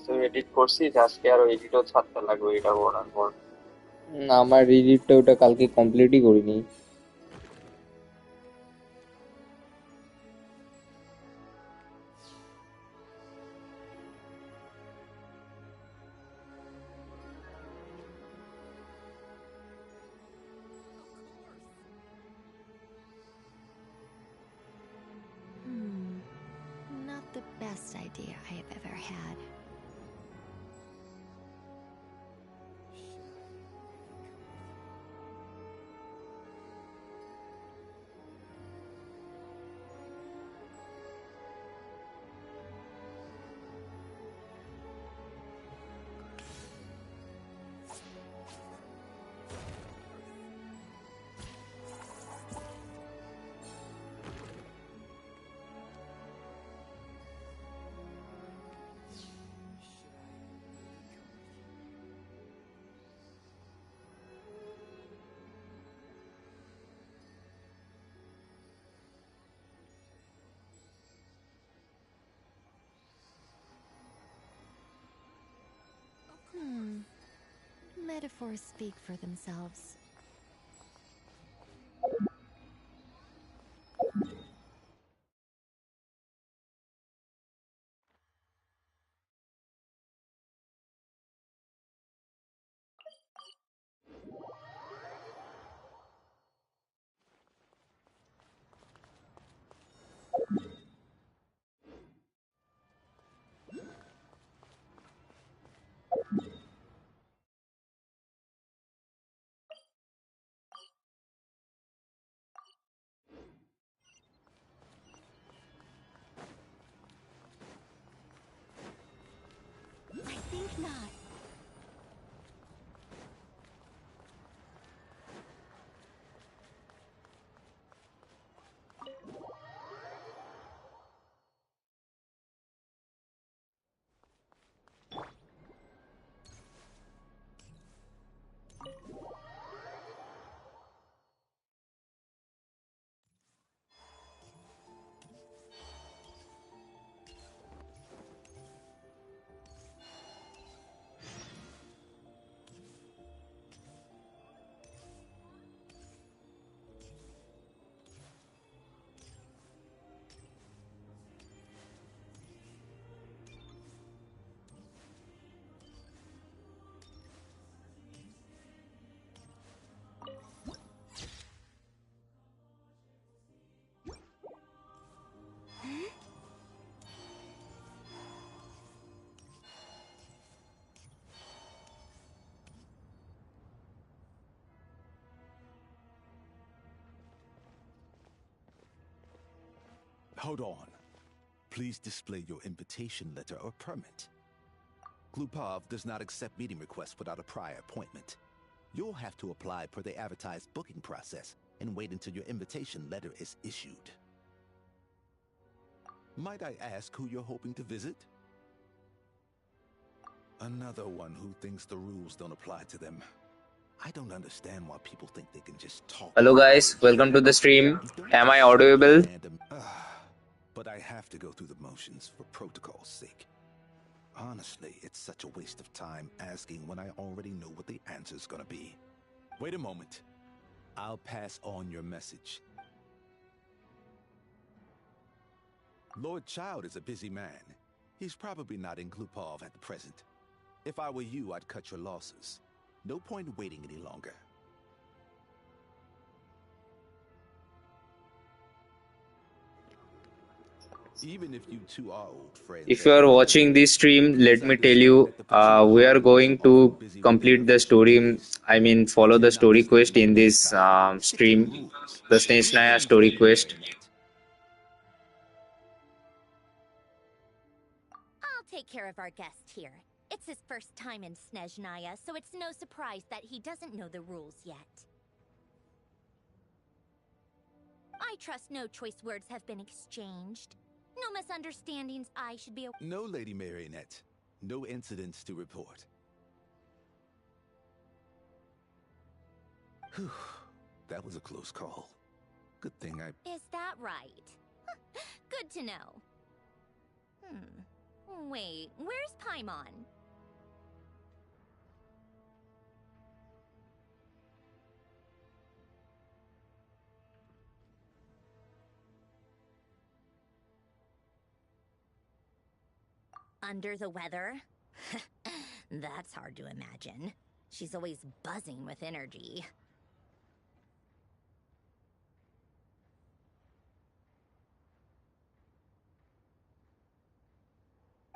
কিছু এডিট করছিস, আজকে আরো এডিটও ছাড়তে লাগবে এটা করার পর। না, আমার রিডিটটা ওটা কালকে কমপ্লিটই করিনি। Not the best idea I have ever had. Metaphors speak for themselves. I think not. Hold on. Please display your invitation letter or permit. Glupov does not accept meeting requests without a prior appointment. You'll have to apply per the advertised booking process and wait until your invitation letter is issued. Might I ask who you're hoping to visit? Another one who thinks the rules don't apply to them. I don't understand why people think they can just talk. Hello guys, welcome to the stream. Am I audible? But I have to go through the motions for protocol's sake. Honestly, it's such a waste of time asking when I already know what the answer's gonna be. Wait a moment. I'll pass on your message. Lord Child is a busy man. He's probably not in Glupov at the present. If I were you, I'd cut your losses. No point waiting any longer. Even if you two are old friends. If you are watching this stream, let me tell you, we are going to complete the story, follow the story quest in this stream, the Snezhnaya story quest. I'll take care of our guest here. It's his first time in Snezhnaya, so it's no surprise that he doesn't know the rules yet. I trust no choice words have been exchanged. No misunderstandings I should be... No, Lady Marionette. No incidents to report. Whew. That was a close call. Good thing I... Is that right? Good to know. Wait, where's Paimon? Under the weather? That's hard to imagine. She's always buzzing with energy.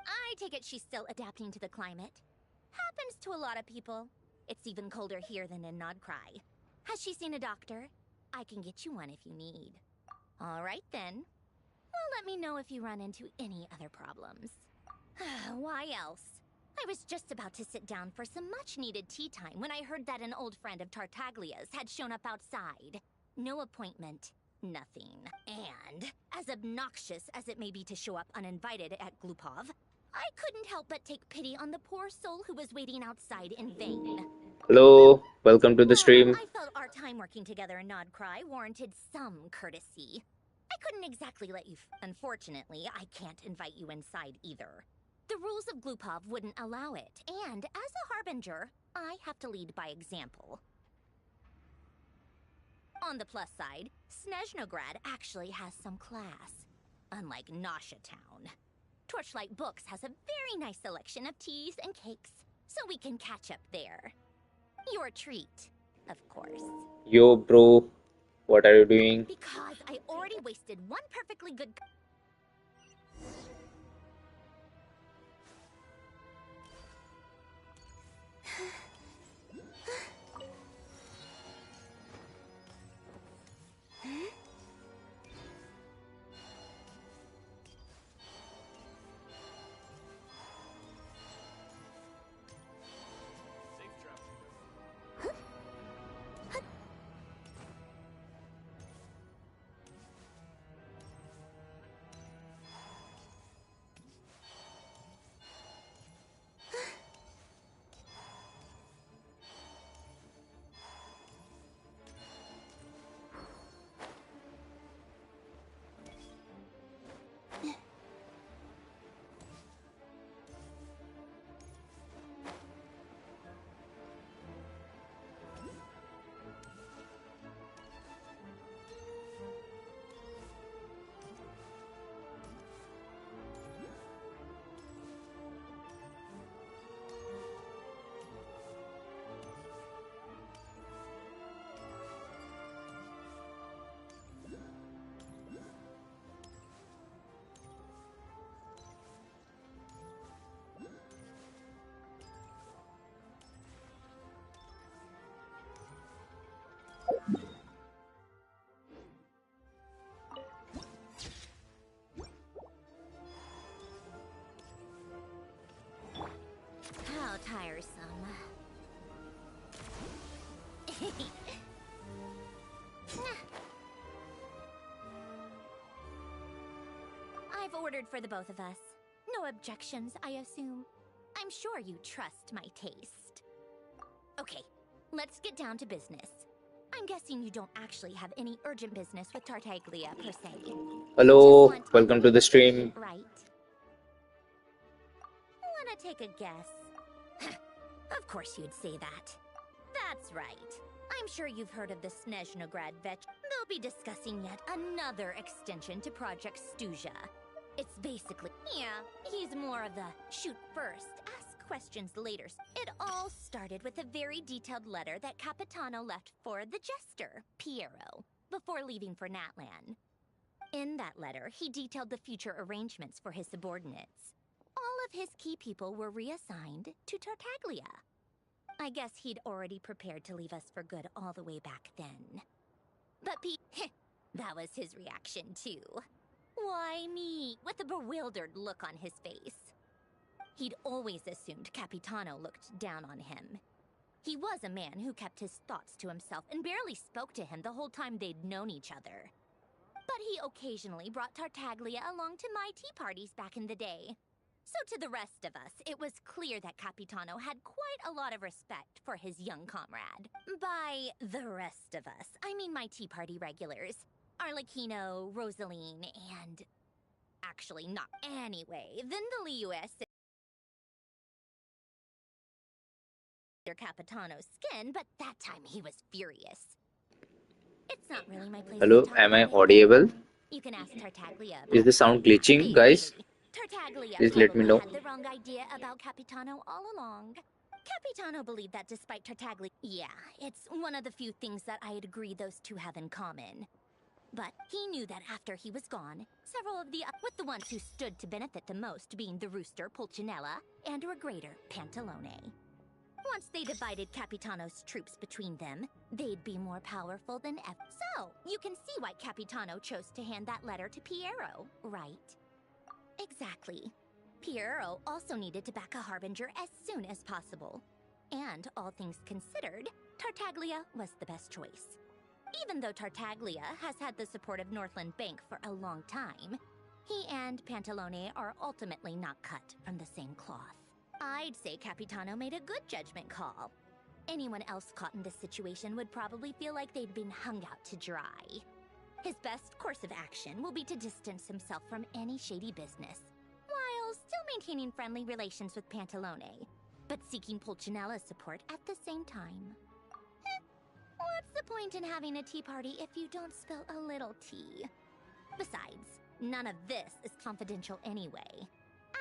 I take it she's still adapting to the climate. Happens to a lot of people. It's even colder here than in Nodcry. Has she seen a doctor? I can get you one if you need. All right then. Well, let me know if you run into any other problems. Why else? I was just about to sit down for some much-needed tea time when I heard that an old friend of Tartaglia's had shown up outside. No appointment, nothing. And, as obnoxious as it may be to show up uninvited at Glupov, I couldn't help but take pity on the poor soul who was waiting outside in vain. Hello, welcome to the stream. I felt our time working together in Nodcry warranted some courtesy. I couldn't exactly let you Unfortunately, I can't invite you inside either. The rules of Glupov wouldn't allow it, and as a harbinger, I have to lead by example. On the plus side, Snezhnograd actually has some class, unlike Nasha Town. Torchlight Books has a very nice selection of teas and cakes, so we can catch up there. Your treat, of course. Yo, bro, what are you doing? Because I already wasted one perfectly good... How tiresome. I've ordered for the both of us. No objections, I assume. I'm sure you trust my taste. Okay, let's get down to business. I'm guessing you don't actually have any urgent business with Tartaglia per se. Hello, Just want welcome to the stream. right? Wanna take a guess? Of course you'd say that. That's right. I'm sure you've heard of the Snezhnograd Vetch. They'll be discussing yet another extension to Project Stuzha. It's basically... Yeah, he's more of the shoot first, ask questions later. It all started with a very detailed letter that Capitano left for the jester, Piero, before leaving for Natlan. In that letter, he detailed the future arrangements for his subordinates. All of his key people were reassigned to Tartaglia. I guess he'd already prepared to leave us for good all the way back then. But that was his reaction too. Why me? With a bewildered look on his face. He'd always assumed Capitano looked down on him. He was a man who kept his thoughts to himself and barely spoke to him the whole time they'd known each other. But he occasionally brought Tartaglia along to my tea parties back in the day. So to the rest of us, it was clear that Capitano had quite a lot of respect for his young comrade. By the rest of us, I mean my tea party regulars. Arlecchino, Rosaline, and... actually not. Anyway, then the Liu-S under Capitano's skin, but that time he was furious. It's not really my place Hello, to talk am I about it. audible? You can ask Tartaglia. Is the sound glitching, guys? Tartaglia Please let me probably know. had the wrong idea about Capitano all along. Capitano believed that despite Tartaglia... Yeah, it's one of the few things that I'd agree those two have in common. But he knew that after he was gone, several of the... with the ones who stood to benefit the most being the Rooster, Pulcinella, and Regrator, Pantalone. Once they divided Capitano's troops between them, they'd be more powerful than ever. So, you can see why Capitano chose to hand that letter to Piero, right? Exactly. Piero also needed to back a Harbinger as soon as possible. And, all things considered, Tartaglia was the best choice. Even though Tartaglia has had the support of Northland Bank for a long time, he and Pantalone are ultimately not cut from the same cloth. I'd say Capitano made a good judgment call. Anyone else caught in this situation would probably feel like they'd been hung out to dry. His best course of action will be to distance himself from any shady business, while still maintaining friendly relations with Pantalone, but seeking Pulcinella's support at the same time. What's the point in having a tea party if you don't spill a little tea? Besides, none of this is confidential anyway.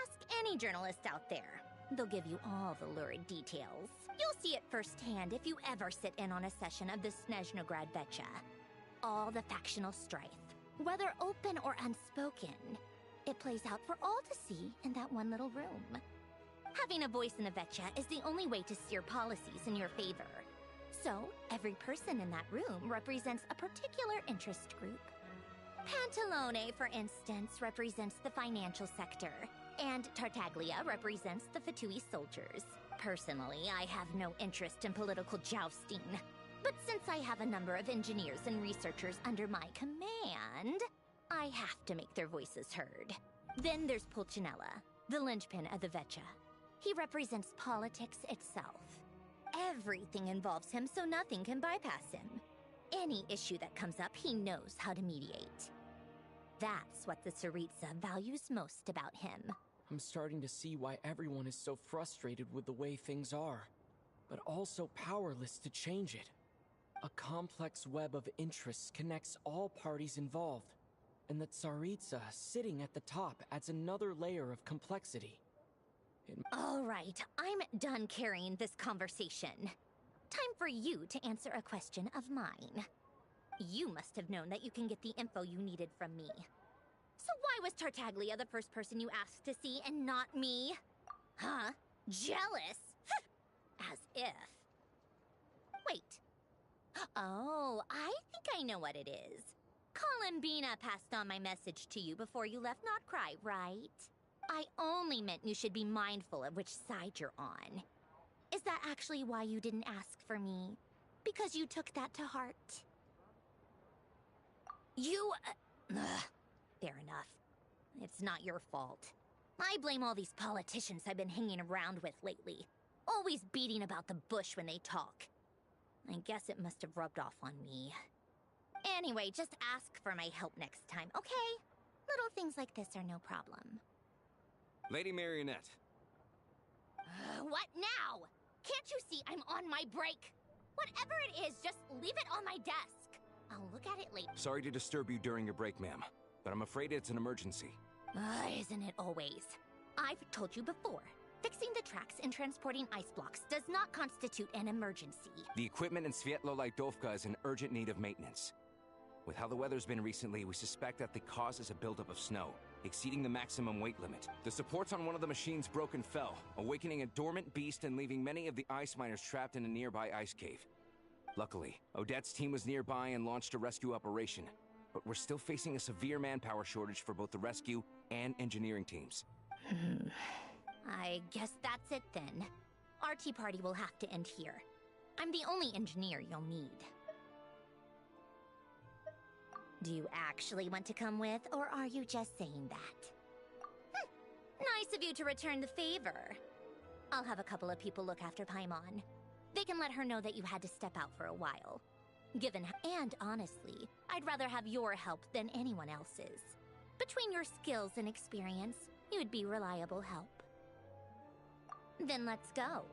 Ask any journalist out there. They'll give you all the lurid details. You'll see it firsthand if you ever sit in on a session of the Snezhnaya Vecha. All the factional strife, whether open or unspoken, it plays out for all to see in that one little room. Having a voice in the Vecha is the only way to steer policies in your favor. So, every person in that room represents a particular interest group. Pantalone, for instance, represents the financial sector, and Tartaglia represents the Fatui soldiers. Personally, I have no interest in political jousting. But since I have a number of engineers and researchers under my command, I have to make their voices heard. Then there's Pulcinella, the linchpin of the Vecha. He represents politics itself. Everything involves him, so nothing can bypass him. Any issue that comes up, he knows how to mediate. That's what the Tsaritsa values most about him. I'm starting to see why everyone is so frustrated with the way things are, but also powerless to change it. A complex web of interests connects all parties involved, and the Tsaritsa sitting at the top adds another layer of complexity. All right, I'm done carrying this conversation. Time for you to answer a question of mine. You must have known that you can get the info you needed from me. So why was Tartaglia the first person you asked to see and not me? Huh? Jealous? As if. Wait. Oh, I think I know what it is. Columbina passed on my message to you before you left Not Cry, right? I only meant you should be mindful of which side you're on. Is that actually why you didn't ask for me? Because you took that to heart? You... fair enough. It's not your fault. I blame all these politicians I've been hanging around with lately. Always beating about the bush when they talk. I guess it must have rubbed off on me. Anyway, just ask for my help next time, okay? Little things like this are no problem. Lady Marionette. What now? Can't you see I'm on my break? Whatever it is, just leave it on my desk. I'll look at it later. Sorry to disturb you during your break, ma'am, but I'm afraid it's an emergency. Isn't it always? I've told you before. Fixing the tracks and transporting ice blocks does not constitute an emergency. The equipment in Svietlo-Lidovka is in urgent need of maintenance. With how the weather's been recently, we suspect that the cause is a buildup of snow, exceeding the maximum weight limit. The supports on one of the machines broke and fell, awakening a dormant beast and leaving many of the ice miners trapped in a nearby ice cave. Luckily, Odette's team was nearby and launched a rescue operation, but we're still facing a severe manpower shortage for both the rescue and engineering teams. I guess that's it then. Our tea party will have to end here. I'm the only engineer you'll need. Do you actually want to come with, or are you just saying that? Nice of you to return the favor. I'll have a couple of people look after Paimon. They can let her know that you had to step out for a while. And honestly, I'd rather have your help than anyone else's. Between your skills and experience, you would be reliable help. Then let's go.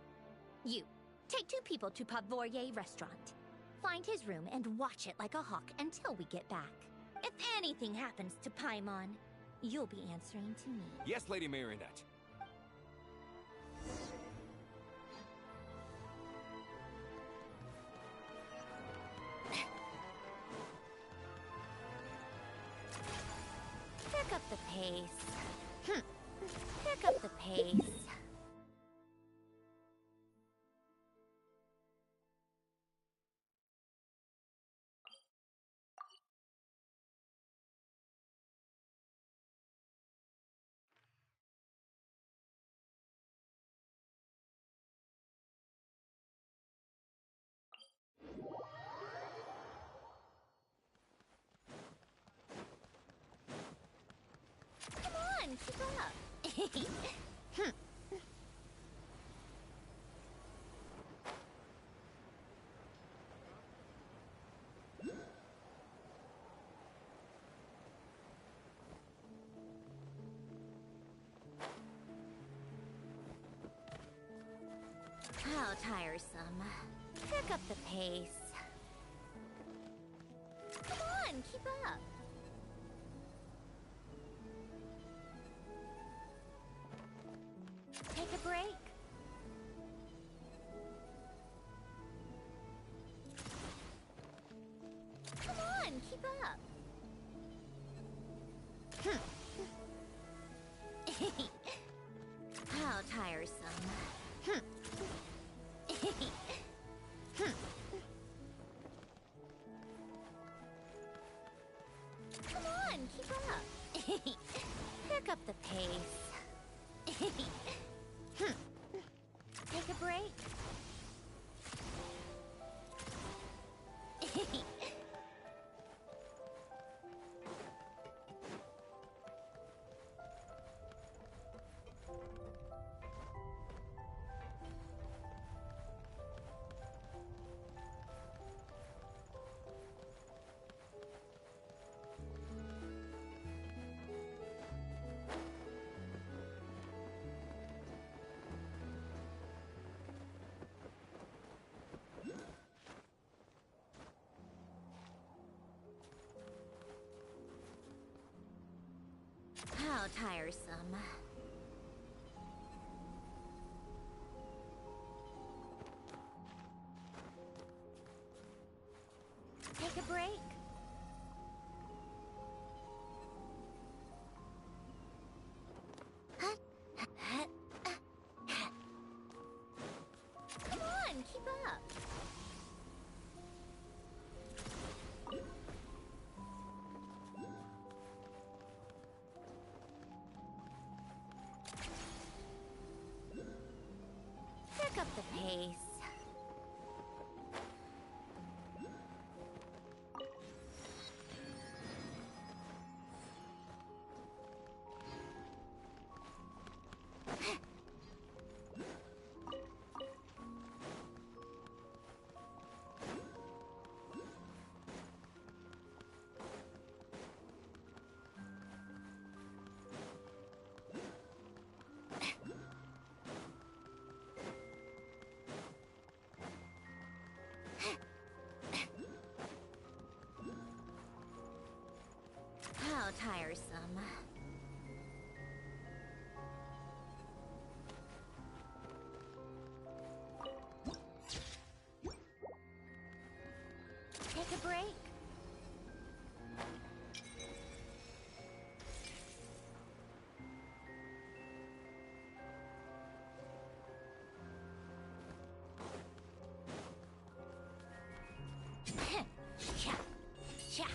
You, take 2 people to Podvorye restaurant. Find his room and watch it like a hawk until we get back. If anything happens to Paimon, you'll be answering to me. Yes, Lady Marionette. Pick up the pace. Pick up the pace. Come on, keep up. How tiresome. Pick up the pace. Come on, keep up. Take a break. Come on, keep up. How tiresome. Come on, keep up. Pick up the pace. Take a break. How tiresome. Take a break. Come on, keep up. Pick up the pace. How tiresome. Take a break. Cha. Cha.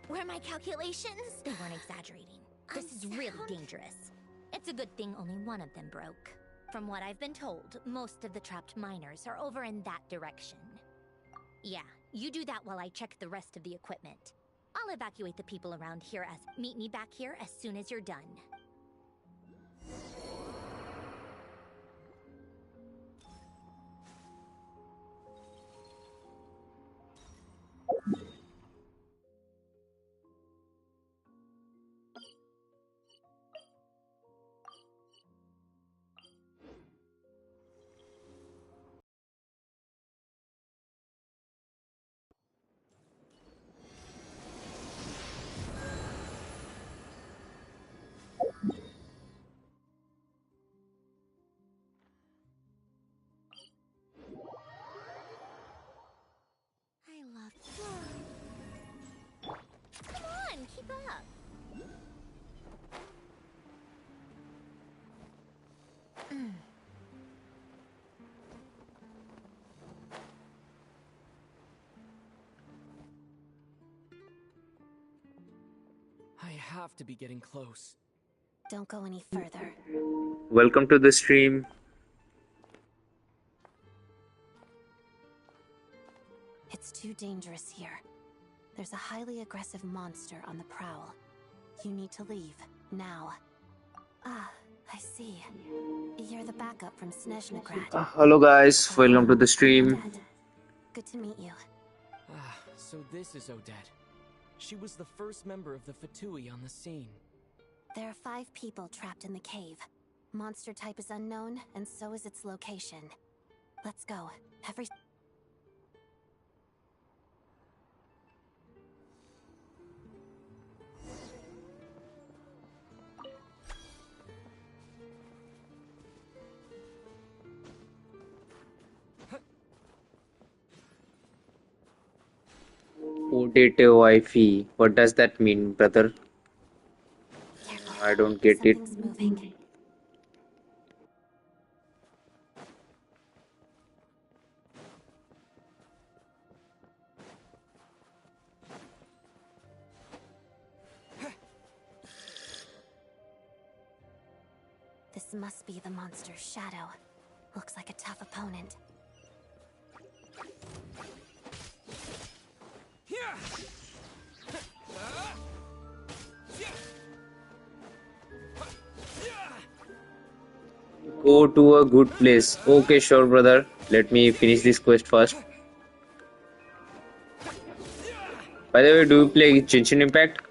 Were my calculations? They weren't exaggerating. This is really dangerous. It's a good thing only one of them broke. From what I've been told, most of the trapped miners are over in that direction. Yeah, you do that while I check the rest of the equipment. I'll evacuate the people around here meet me back here as soon as you're done. I love. Come on, keep up. I have to be getting close. Don't go any further. Welcome to the stream. It's too dangerous here. There's a highly aggressive monster on the prowl. You need to leave, now. Ah, I see. You're the backup from Snezhnaya. Hello guys, welcome to the stream. Good to meet you. Ah, so this is Odette. She was the first member of the Fatui on the scene. There are 5 people trapped in the cave. Monster type is unknown, and so is its location. Let's go. Potato Wi-Fi. What does that mean, brother? Careful. I don't get it. Something's moving. This must be the monster's shadow. Looks like a tough opponent. Go to a good place. Okay, sure, brother. Let me finish this quest first. By the way, do you play Genshin Impact?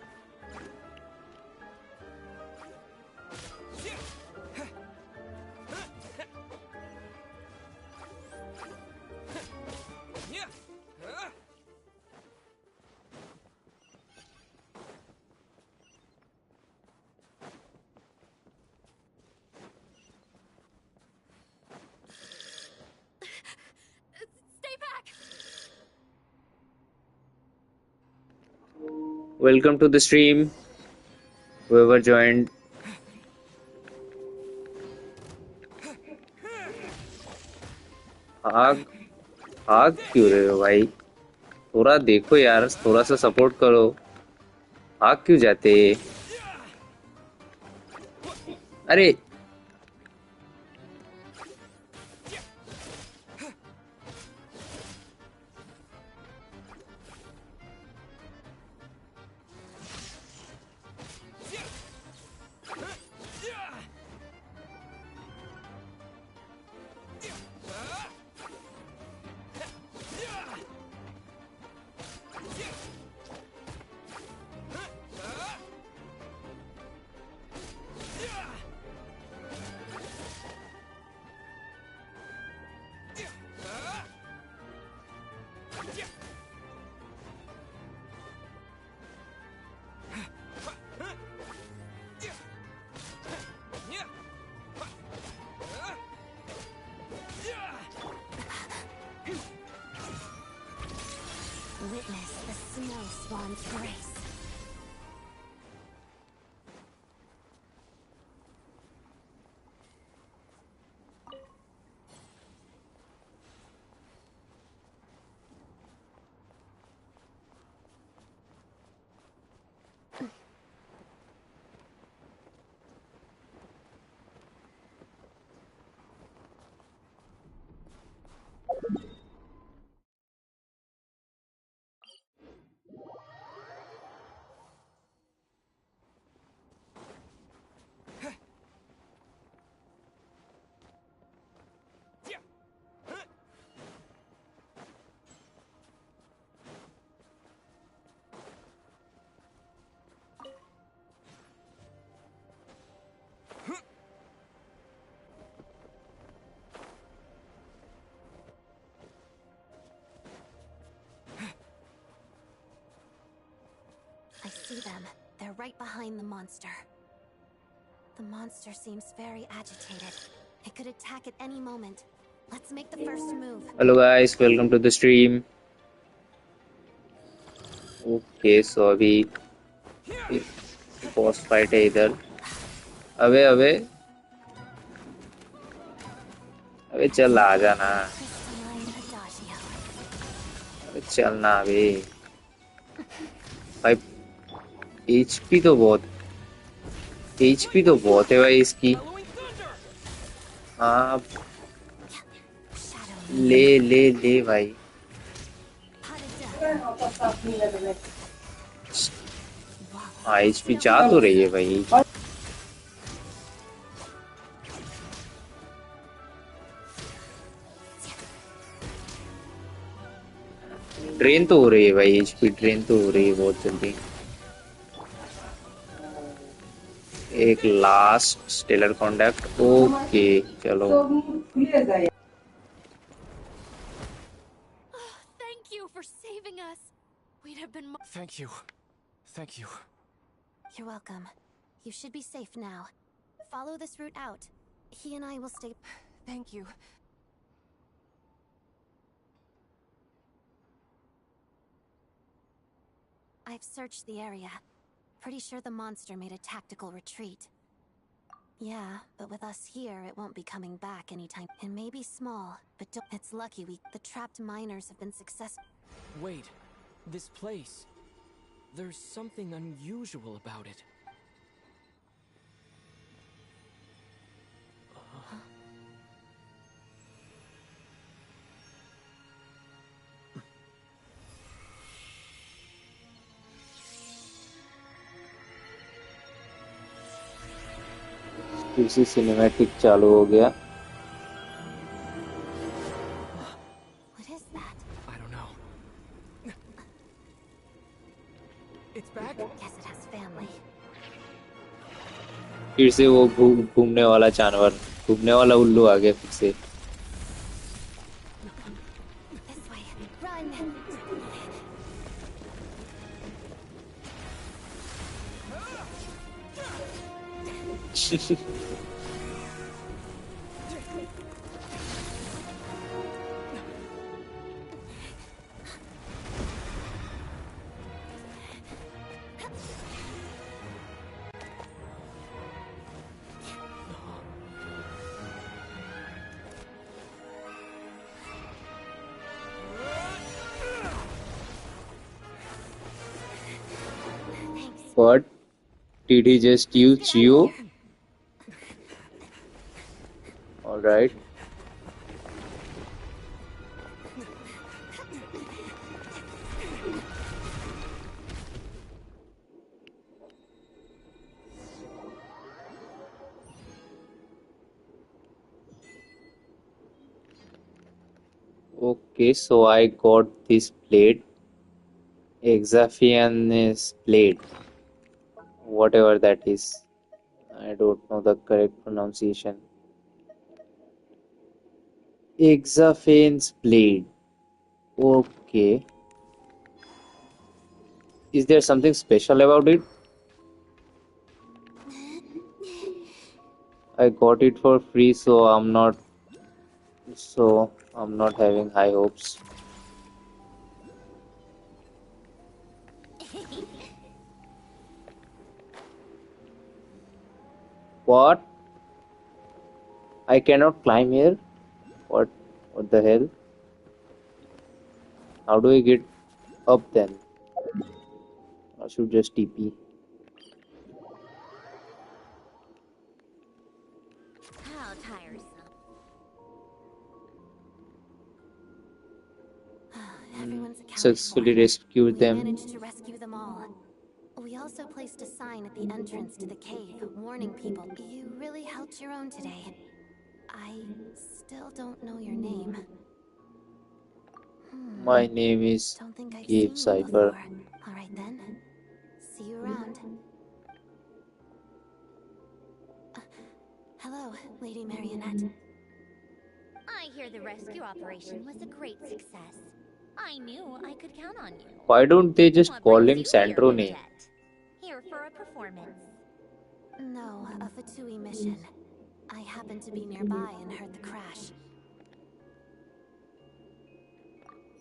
Stay back! Welcome to the stream. Whoever joined. भाग भाग क्यों रहे हो भाई? थोड़ा देखो यार, थोड़ा सा सपोर्ट करो. भाग क्यों जाते? अरे Witness the snow swan's grace. see them. They're right behind the monster. The monster seems very agitated. It could attack at any moment. Let's make the first move. Hello guys, welcome to the stream. Okay, so अभी boss fight है इधर. अबे अबे अबे चल आ जाना. अबे चलना अबे. भाई HP तो बहुत है भाई इसकी. हाँ ले भाई. हाँ HP जा तो रही है भाई. ड्रेन तो हो रही है भाई. HP ड्रेन तो हो रही है बहुत जल्दी. एक लास्ट स्टेलर कॉन्टैक्ट. ओके चलो. Thank you for saving us. We'd have been. Thank you. Thank you. You're welcome. You should be safe now. Follow this route out. He and I will stay. Thank you. I've searched the area. Pretty sure the monster made a tactical retreat. Yeah, but with us here, it won't be coming back anytime. It may be small, but it's lucky the trapped miners have been successful. Wait, this place. There's something unusual about it. फिर से cinematic चालू हो गया. What is that? I don't know. It's back? Guess it has family. फिर से वो घूमने वाला जानवर, घूमने वाला उल्लू आ गया फिर से. This way. Run! What? Did he just use you? All right. Okay, so I got this plate. Exaphian's plate. Whatever that is. I don't know the correct pronunciation. Exaphane's blade. Okay. Is there something special about it? I got it for free, so I'm not having high hopes. What? I cannot climb here? What the hell? How do I get up then? I should just TP. How tiresome. Everyone's accounted Successfully for. rescued We them. managed to rescue them all. We also placed a sign at the entrance to the cave, warning people. You really helped your own today. I still don't know your name. My name is Don't think I've Cave seen you Cipher. before. All right then. See you around. Hello, Lady Marionette. I hear the rescue operation was a great success. I knew I could count on you. Why don't they just What call brings him you here, Sandrone? Widget? performance? No, a Fatui mission. I happened to be nearby and heard the crash.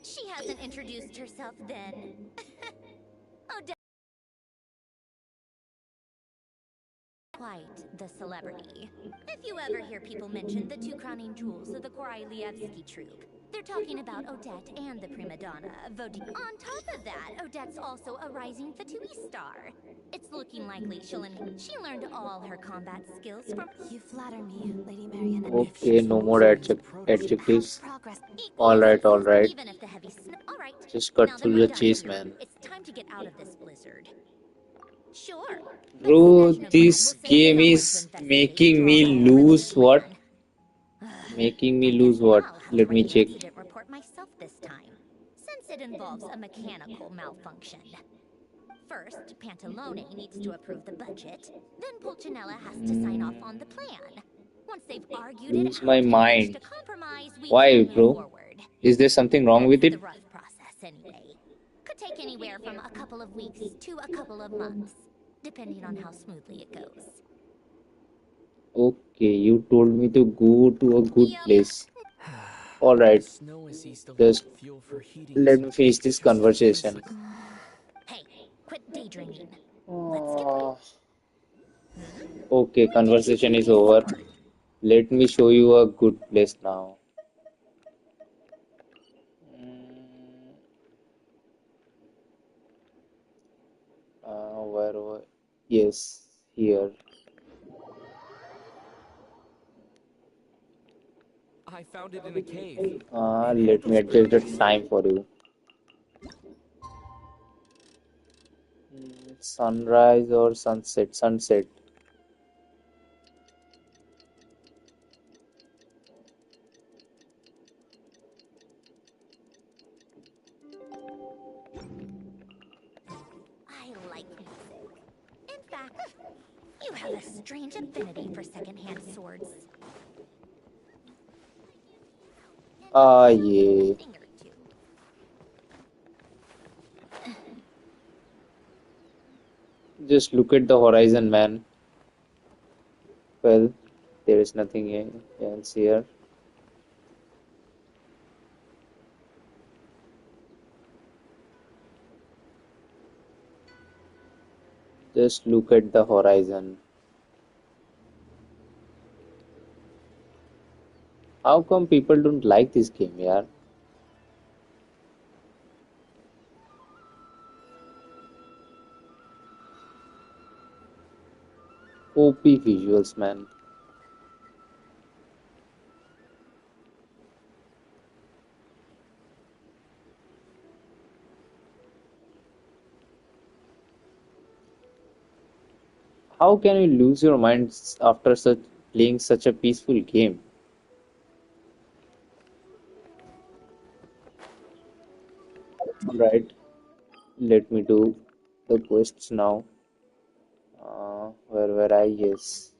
She hasn't introduced herself then. Odette. Quite the celebrity. If you ever hear people mention the two crowning jewels of the Korailievsky troupe, they're talking about Odette and the prima donna, Vodi. On top of that, Odette's also a rising Fatui star. It's looking likely she learned all her combat skills from You flatter me, Lady Marion. Okay, no more adjectives. Progress. All right, all right. even if the heavy snow. All right. Just cut Now that through we're the done chase, here, man. it's time to get out of this blizzard. Sure. But Bro, Snezhnaya this will send game someone to is investigate making and me draw up a lose permanent what? plan. Making me I lose guess what? I'll have to Let me write the check. incident report myself this time, since it involves a mechanical malfunction. First, Pantalone needs to approve the budget, then Pulcinella has to sign off on the plan. Once they've argued it Lose out my and reached mind. a compromise, we Why, can move bro? forward. Is there something wrong with That's it? the rough process, anyway. Could take anywhere from a couple of weeks to a couple of months, depending on how smoothly it goes. Okay, you told me to go to a good Yep. place. The Alright, snow is east of just fuel for heating. let me finish this conversation. Hey, quit daydreaming. Let's get. Okay, conversation is over. Let me show you a good place now. Where? Yes, here. I found it in a cave. Let me adjust the time for you. Sunrise or sunset? Sunset. I like music. In fact, you have a strange affinity for secondhand swords. Yeah. Thing or two. Just look at the horizon, man. Well, there is nothing else here. Just look at the horizon. How come people don't like this game, yeah? OP visuals, man. How can you lose your mind after playing such a peaceful game? Alright, let me do the quests now. Where were I? Yes.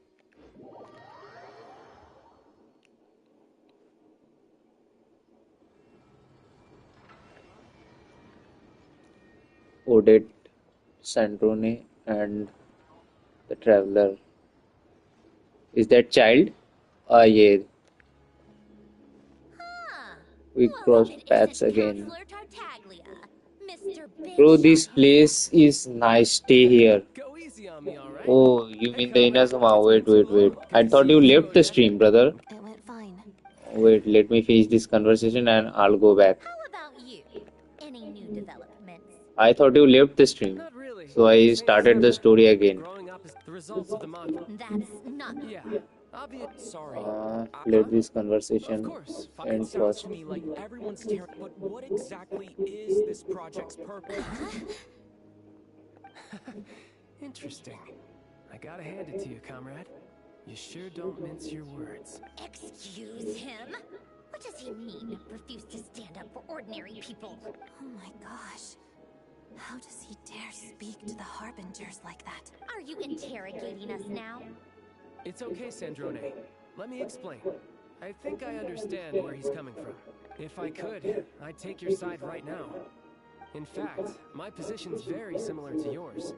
Odette, Sandrone, and the Traveler. Is that child? Yeah, Huh. we Well, if crossed it paths isn't again. Counselor Tartaglia, Mr. Big Bro, Shot this place is nice. Stay here. Go easy on me, all right? Oh, you Hey, mean the comrade. Inazuma? It's been Wait, too wait, wait. long. Good I to thought see you you too, left the Odette. stream, brother. It went fine. Wait, let me finish this conversation and I'll go back. How about you? Any new developments? I thought you left the stream. Not really. So I Same as started the ever. story again. Growing up is the results of the mantra. That's not. Yeah. Obvious. Sorry. Let this Of conversation course. It end sounds first. to me like everyone's tearing. But what exactly is this project's purpose? Interesting. I gotta hand it to you, comrade. You sure don't mince your words. Excuse him? What does he mean? Refuse to stand up for ordinary people? Oh my gosh. How does he dare speak to the Harbingers like that? Are you interrogating us now? It's okay, Sandrone. Let me explain. I think I understand where he's coming from. If I could, I'd take your side right now. In fact, my position's very similar to yours.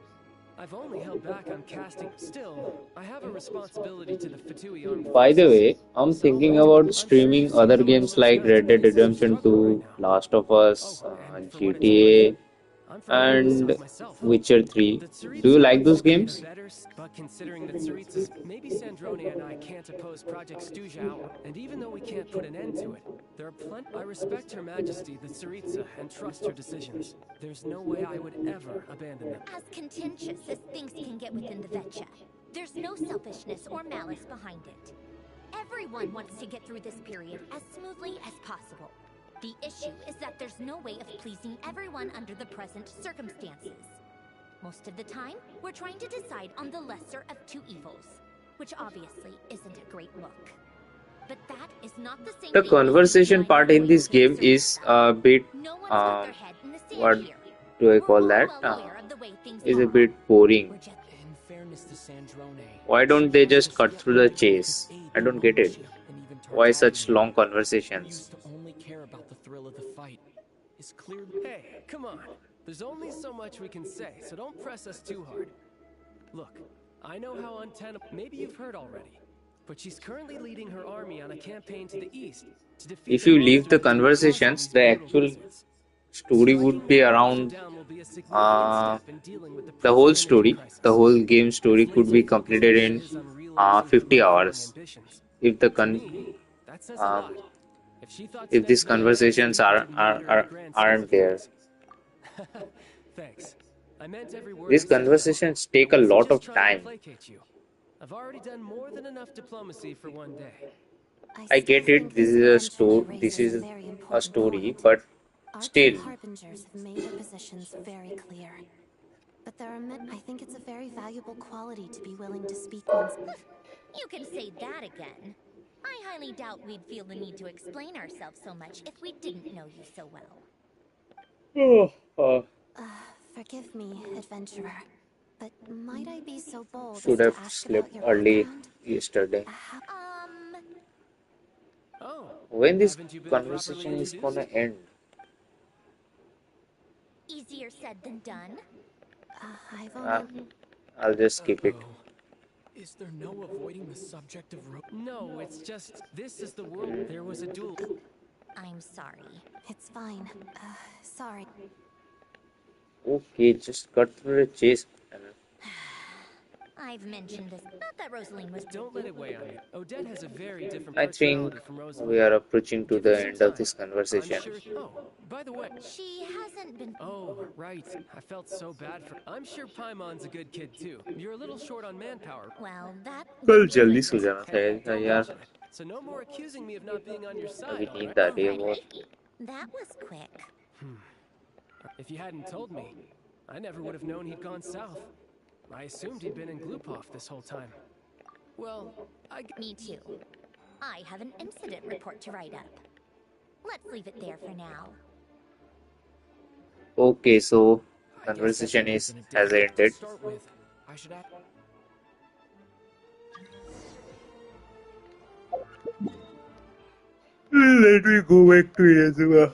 I've only held back on casting. Still, I have a responsibility to the Fatui armed By the forces. way, I'm So, thinking about I'm sure you've streaming seen other how much games those like guys Red Dead face as a Redemption struggle right 2, now. Last of Oh, Us, and for what it's worth, GTA, I'm from and Vladivostok myself. Witcher 3. The Do you Tsaritsa like wants those to create a games? better, but considering the Tsaritsas, maybe Snezhnaya and I can't oppose Project Stooja outright. And even though we can't put an end to it, there are plenty. I respect Her Majesty, the Tsaritsa, and trust her decisions. There's no way I would ever abandon them. As contentious as things can get within the Vetcha, there's no selfishness or malice behind it. Everyone wants to get through this period as smoothly as possible. The issue is that there's no way of pleasing everyone under the present circumstances. Most of the time, we're trying to decide on the lesser of two evils, which obviously isn't a great look. But that is not the same The thing as conversation being part in this game is a bit, no one's got um, their head in the sand what here. do I We're call all that? well aware of the way things Is a are. bit boring. We're just In fairness to Sandrone, Why don't she they asked just us cut yet through the why Gulf could chase? aid I don't no get it. militia, and even Why Tartaglia, such long who conversations? used to only care about the thrill of the fight, is clearly. Hey, come on. There's only so much we can say, so don't press us too hard. Look, I know how untenable. Maybe you've heard already, but she's currently leading her army on a campaign to the east to defeat If the you leave monster the that deposits conversations, these the brutal actual blizzards. story would Striking be that monster around down will be a significant uh, step in dealing with the the whole present energy story. The crisis. whole game story As could be laser-focused completed as she in is on realizing her 50 lifelong hours ambitions, if the to me, that says a um, lot. If she thought if these Snezhnaya and her conversations people didn't meet her in the grand scheme aren't of there. things. Thanks. I meant every word These I said, though. conversations I take a wasn't lot just of trying to time. placate you. I've already done more than enough diplomacy for one day. I Still get it. think This this is a eventually story. This raises a is very a important story, point. but Our two still, harbingers have made their positions very clear. But there are I think it's a very valuable quality to be willing to speak one's. You can say that again. I highly doubt we'd feel the need to explain ourselves so much if we didn't know you so well. Forgive me, adventurer. But might I be so bold as should to have ask slept about your early background? yesterday. Oh, When this haven't you been properly conversation is gonna introduced? end? Easier said than done. I've Uh, only. I'll just skip it. Uh-oh. Is there no avoiding the subject of No, it's just, this is the world. There was a duel. I'm sorry. It's fine. Sorry. Okay, just cut through the chase. I've mentioned this. Not that Rosaline was. Don't let it weigh on you. Odette has a very different I think personality from we Rosaline. are approaching to Give her the some end of time. this I'm conversation. sure. Oh, by the way. She hasn't been. Oh, right. I felt so bad for. I'm sure Paimon's a good kid too. You're a little short on manpower. Well, that कल would be जल्दी good. सो जाना था Hey, don't यार. mention it. So no more accusing me of not being on your अभी side, all नींद right? आ रही है बहुत. Alrighty. That was quick. If you hadn't told me, I never would have known he'd gone south. I assumed he'd been in Glupov this whole time. Well, Me too. I have an incident report to write up. Let's leave it there for now. Okay, so I guess that conversation means is in has addition to ended. start with, I should add. Let me go back to Yazuma.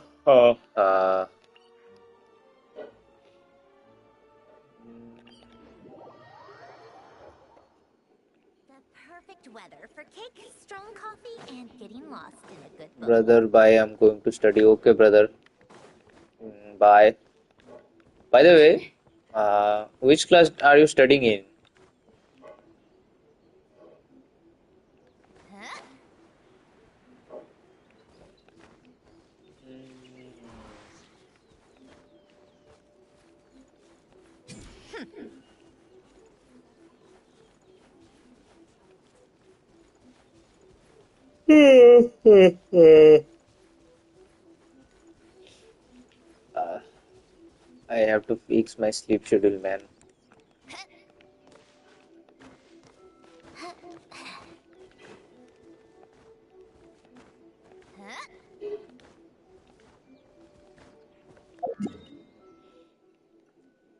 The perfect weather for cake, strong coffee, and getting lost in a good book. Brother, bye. I'm going to study. Okay, brother. Bye. By the way, which class are you studying in? Huh? I have to fix my sleep schedule, man. Huh?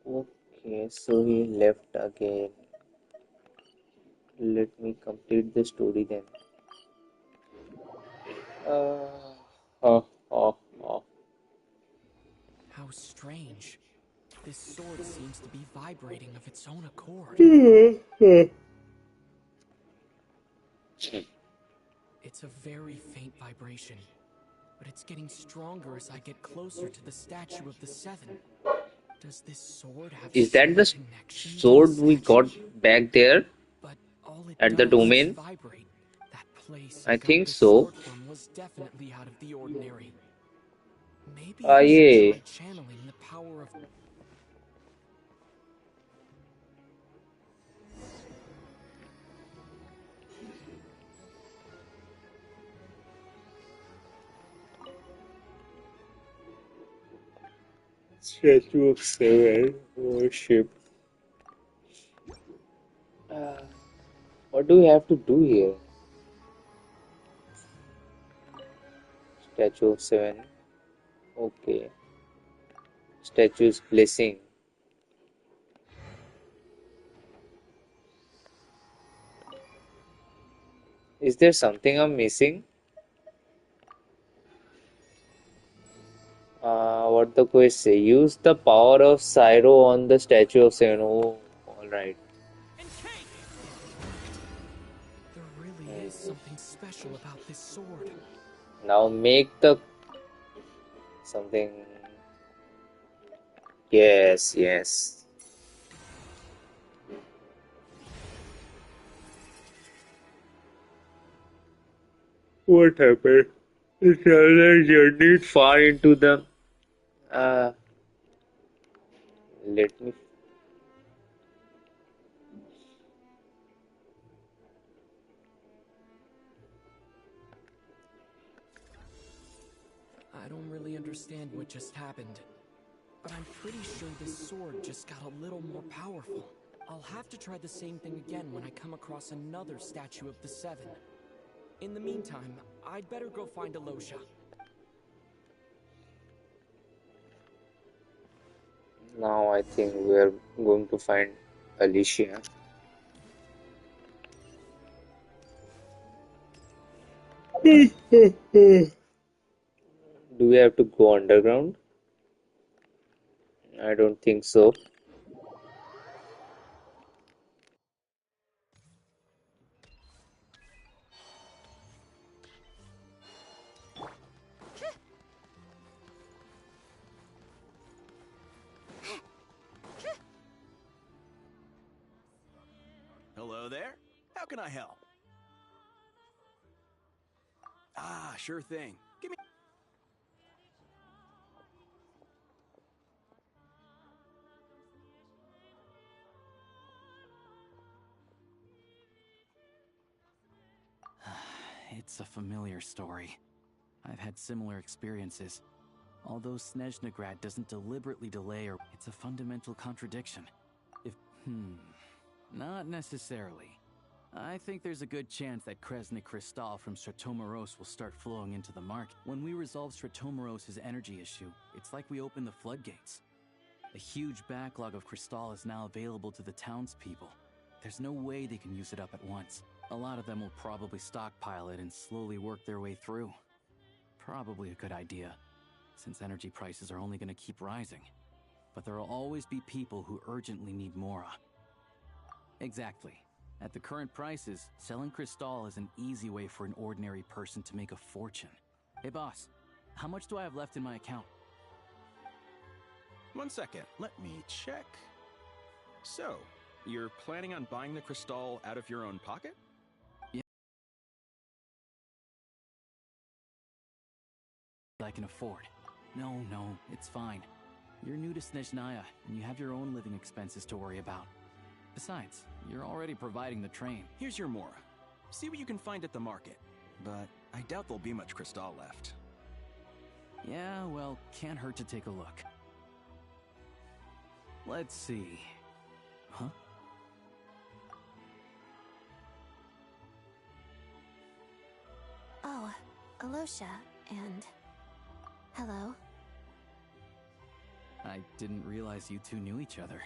Okay, so he left again. Let me complete the story then. Uh, oh, oh, oh. How strange. This sword seems to be vibrating of its own accord. It's a very faint vibration, but it's getting stronger as I get closer to the statue of the Seven. Does this sword have Is that some the connection to sword the we got statue? back there But all it at the does is domain? vibrate. That place I I got think this so. sword from was definitely out of the ordinary. Maybe I should Yeah. try channeling the power of... Statue of Seven worship. What do we have to do here? Statue of Seven. Okay. Statue's blessing. Is there something I'm missing? What the quest say? Use the power of Syro on the Statue of Seven. Oh, alright. There really is something special about this sword. Now make the something. Yes, yes. What happened? The traveler journeyed far into the. Uh, let me. I don't really understand what just happened, but I'm pretty sure this sword just got a little more powerful. I'll have to try the same thing again when I come across another statue of the Seven. In the meantime, I'd better go find Alosha. Now I think we are going to find Alicia. Do we have to go underground? I don't think so. Hello there. How can I help? Ah, sure thing. Give me... It's a familiar story. I've had similar experiences. Although Snezhnagrad doesn't deliberately delay or... It's a fundamental contradiction. Not necessarily. I think there's a good chance that Kresny Crystal from Stratomeros will start flowing into the market. When we resolve Stratomeros' energy issue, it's like we open the floodgates. A huge backlog of Crystal is now available to the townspeople. There's no way they can use it up at once. A lot of them will probably stockpile it and slowly work their way through. Probably a good idea, since energy prices are only going to keep rising. But there will always be people who urgently need Mora. Exactly. At the current prices, selling Crystal is an easy way for an ordinary person to make a fortune. Hey boss, how much do I have left in my account? 1 second. Let me check. So, you're planning on buying the Crystal out of your own pocket? I can afford. No, it's fine. You're new to Snezhnaya, and you have your own living expenses to worry about. Besides, you're already providing the train. Here's your Mora. See what you can find at the market. But I doubt there'll be much Crystal left. Yeah, well, can't hurt to take a look. Let's see. Huh? Oh, Alosha, and... hello? I didn't realize you two knew each other.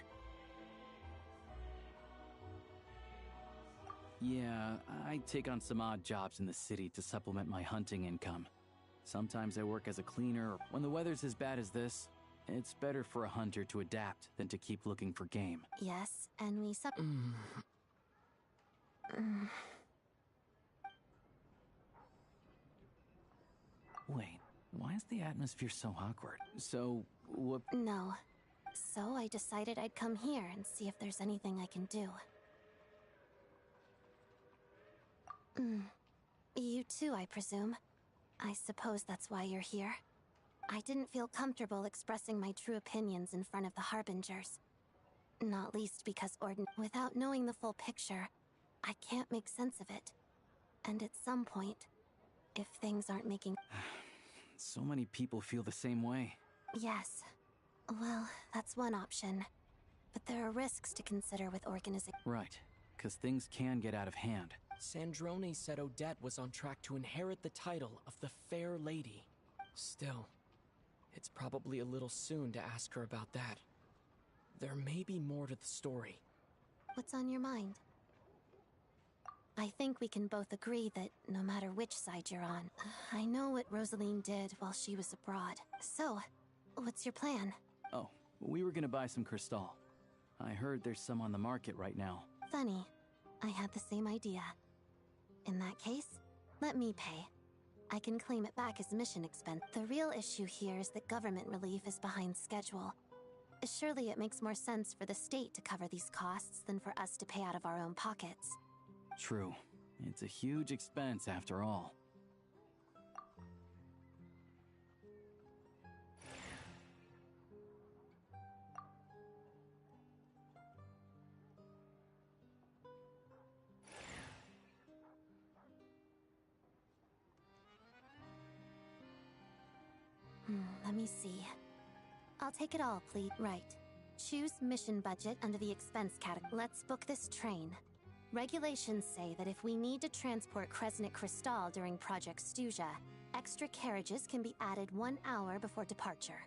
Yeah, I take on some odd jobs in the city to supplement my hunting income. Sometimes I work as a cleaner. When the weather's as bad as this, It's better for a hunter to adapt than to keep looking for game. Yes, and we Wait, why is the atmosphere so awkward? So, what? No. So I decided I'd come here and see if there's anything I can do. You too, I presume. I suppose that's why you're here. I didn't feel comfortable expressing my true opinions in front of the Harbingers. Not least because without knowing the full picture, I can't make sense of it. And at some point, if things aren't making... So many people feel the same way. Yes. Well, that's one option. But there are risks to consider with organizing. Right, because things can get out of hand. Sandrone said Odette was on track to inherit the title of the Fair Lady. Still, it's probably a little soon to ask her about that. There may be more to the story. What's on your mind? I think we can both agree that no matter which side you're on, I know what Rosaline did while she was abroad. So, what's your plan? Oh, we were gonna buy some Crystal. I heard there's some on the market right now. Funny. I had the same idea. In that case, let me pay. I can claim it back as mission expense. The real issue here is that government relief is behind schedule. Surely it makes more sense for the state to cover these costs than for us to pay out of our own pockets. True. It's a huge expense after all. Let me see. I'll take it all, please. Right. Choose mission budget under the expense category. Let's book this train. Regulations say that if we need to transport Kresnik Crystal during Project Stuja, extra carriages can be added 1 hour before departure.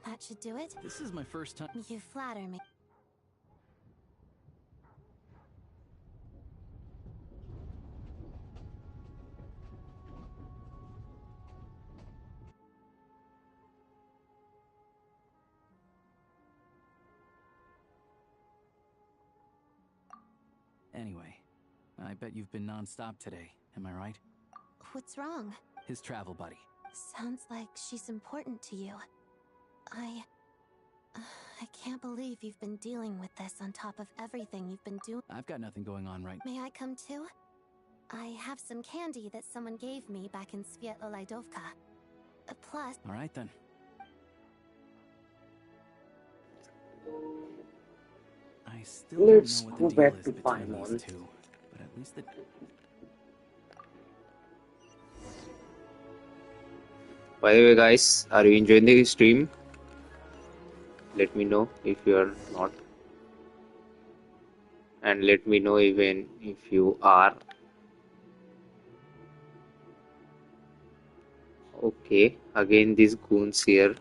That should do it. This is my first time. You flatter me. Anyway, I bet you've been non-stop today, am I right? What's wrong? His travel buddy. Sounds like she's important to you. I can't believe you've been dealing with this on top of everything you've been doing. I've got nothing going on right now. May I come too? I have some candy that someone gave me back in Snezhnaya. Plus... Alright then. I still Let's don't know go what the deal back is to between Paimon. these two, but at least the... By the way, guys, are you enjoying the stream? Let me know if you are not. And let me know even if you are. Okay, again these goons here.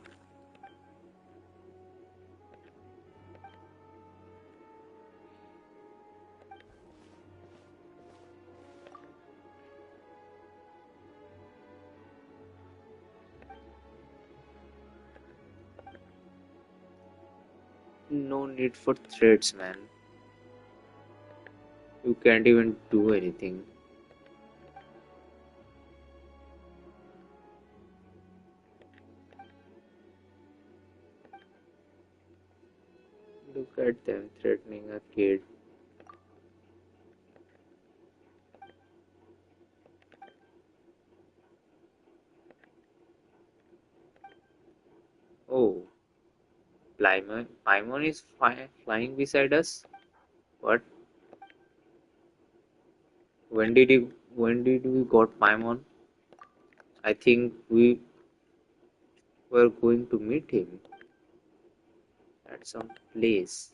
No need for threats, man. You can't even do anything. Look at them threatening a kid. Oh, Paimon is flying beside us? What? When did we got Paimon? I think we were going to meet him at some place.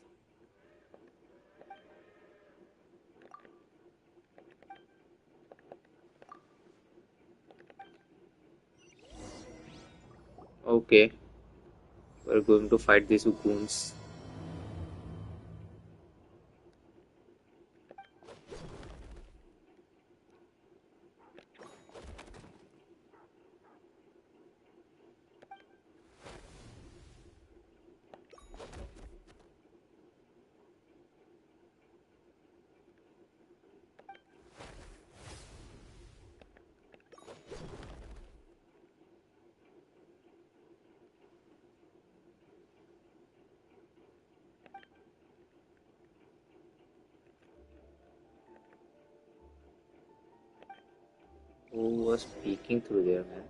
Okay, we're going to fight these goons. was peeking through there, man.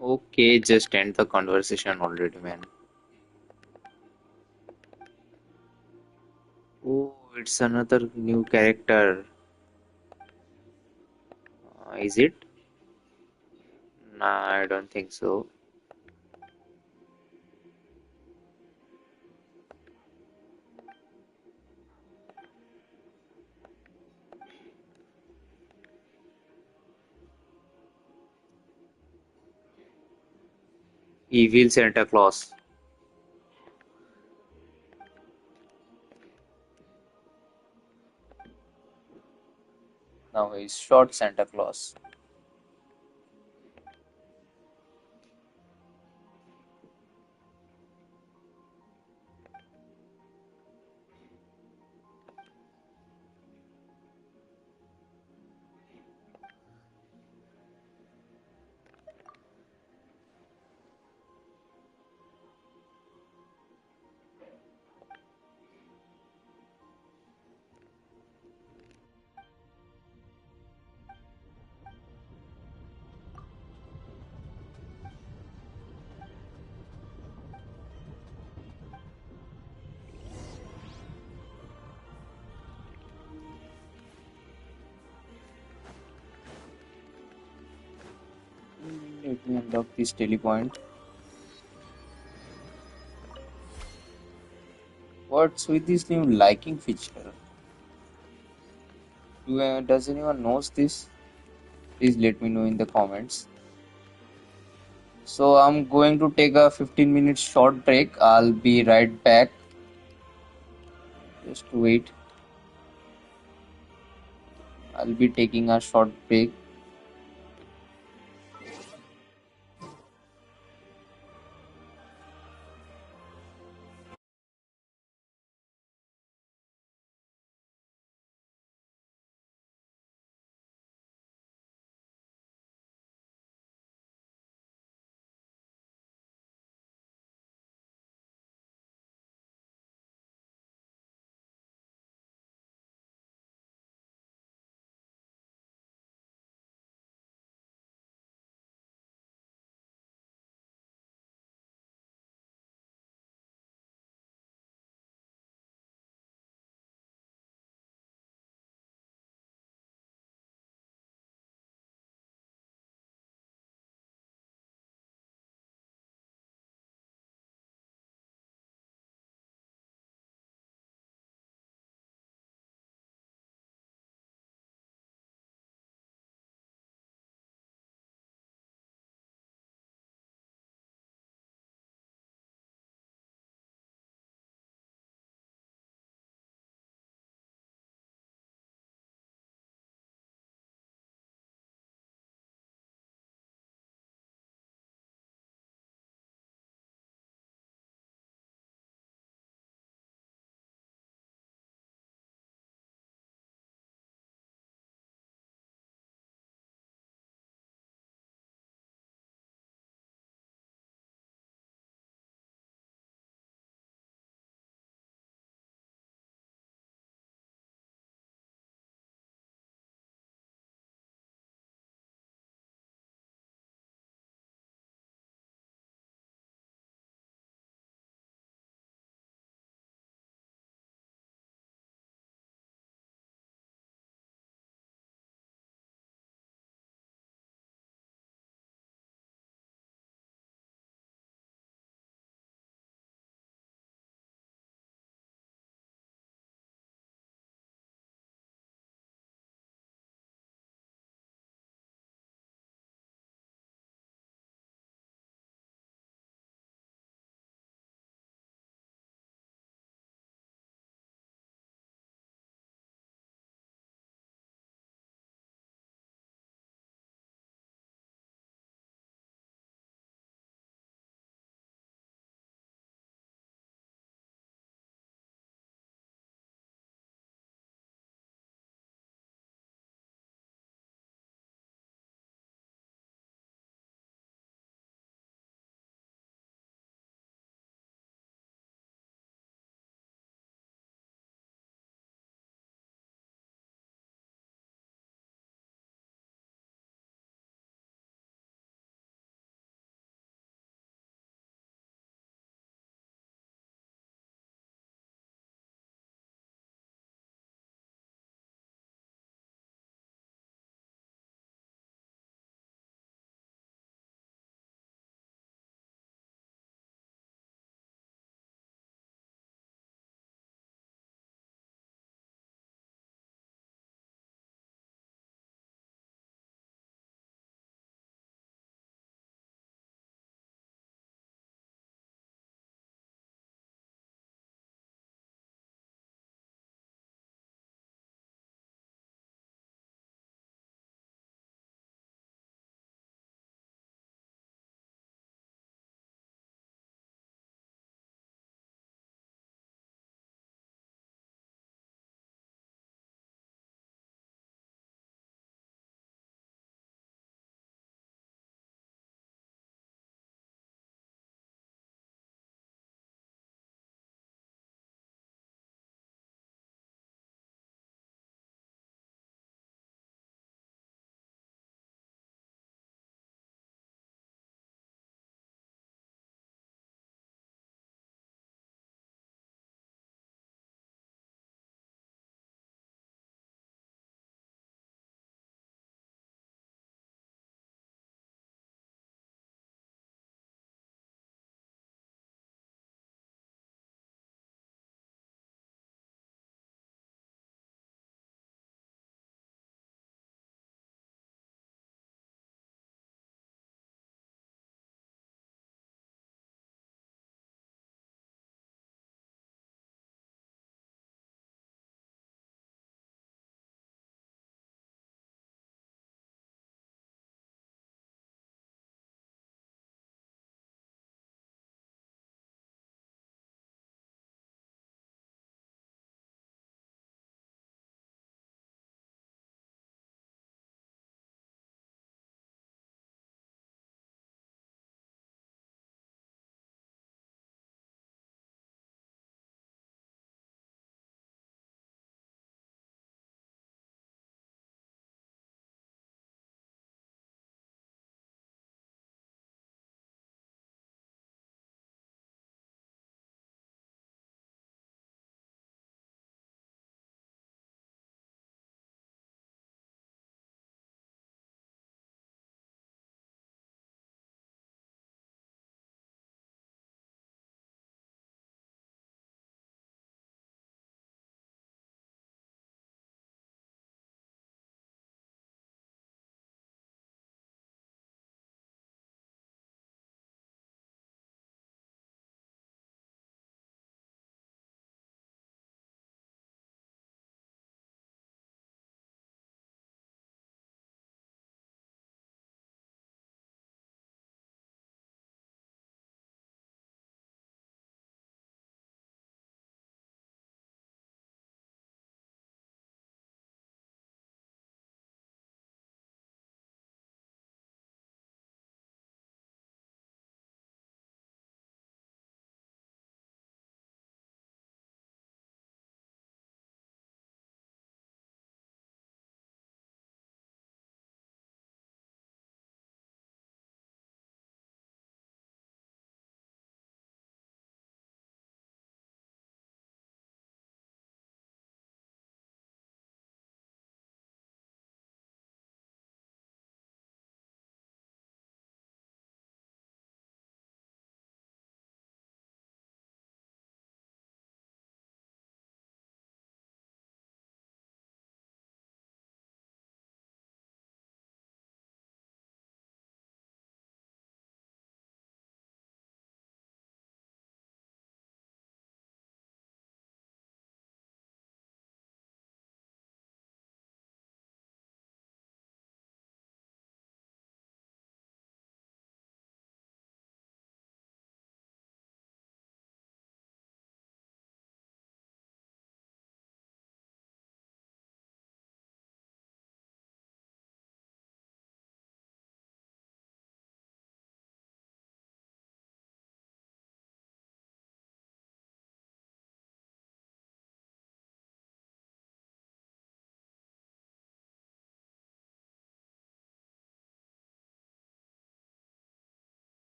Okay, just end the conversation already, man. Oh, it's another new character. Is it? Nah, I don't think so. Evil Santa Claus. Now he's short Santa Claus. Let me unlock this telepoint. What's with this new liking feature? Does anyone knows this? Please let me know in the comments. So I'm going to take a 15-minute short break. I'll be right back. Just wait. I'll be taking a short break.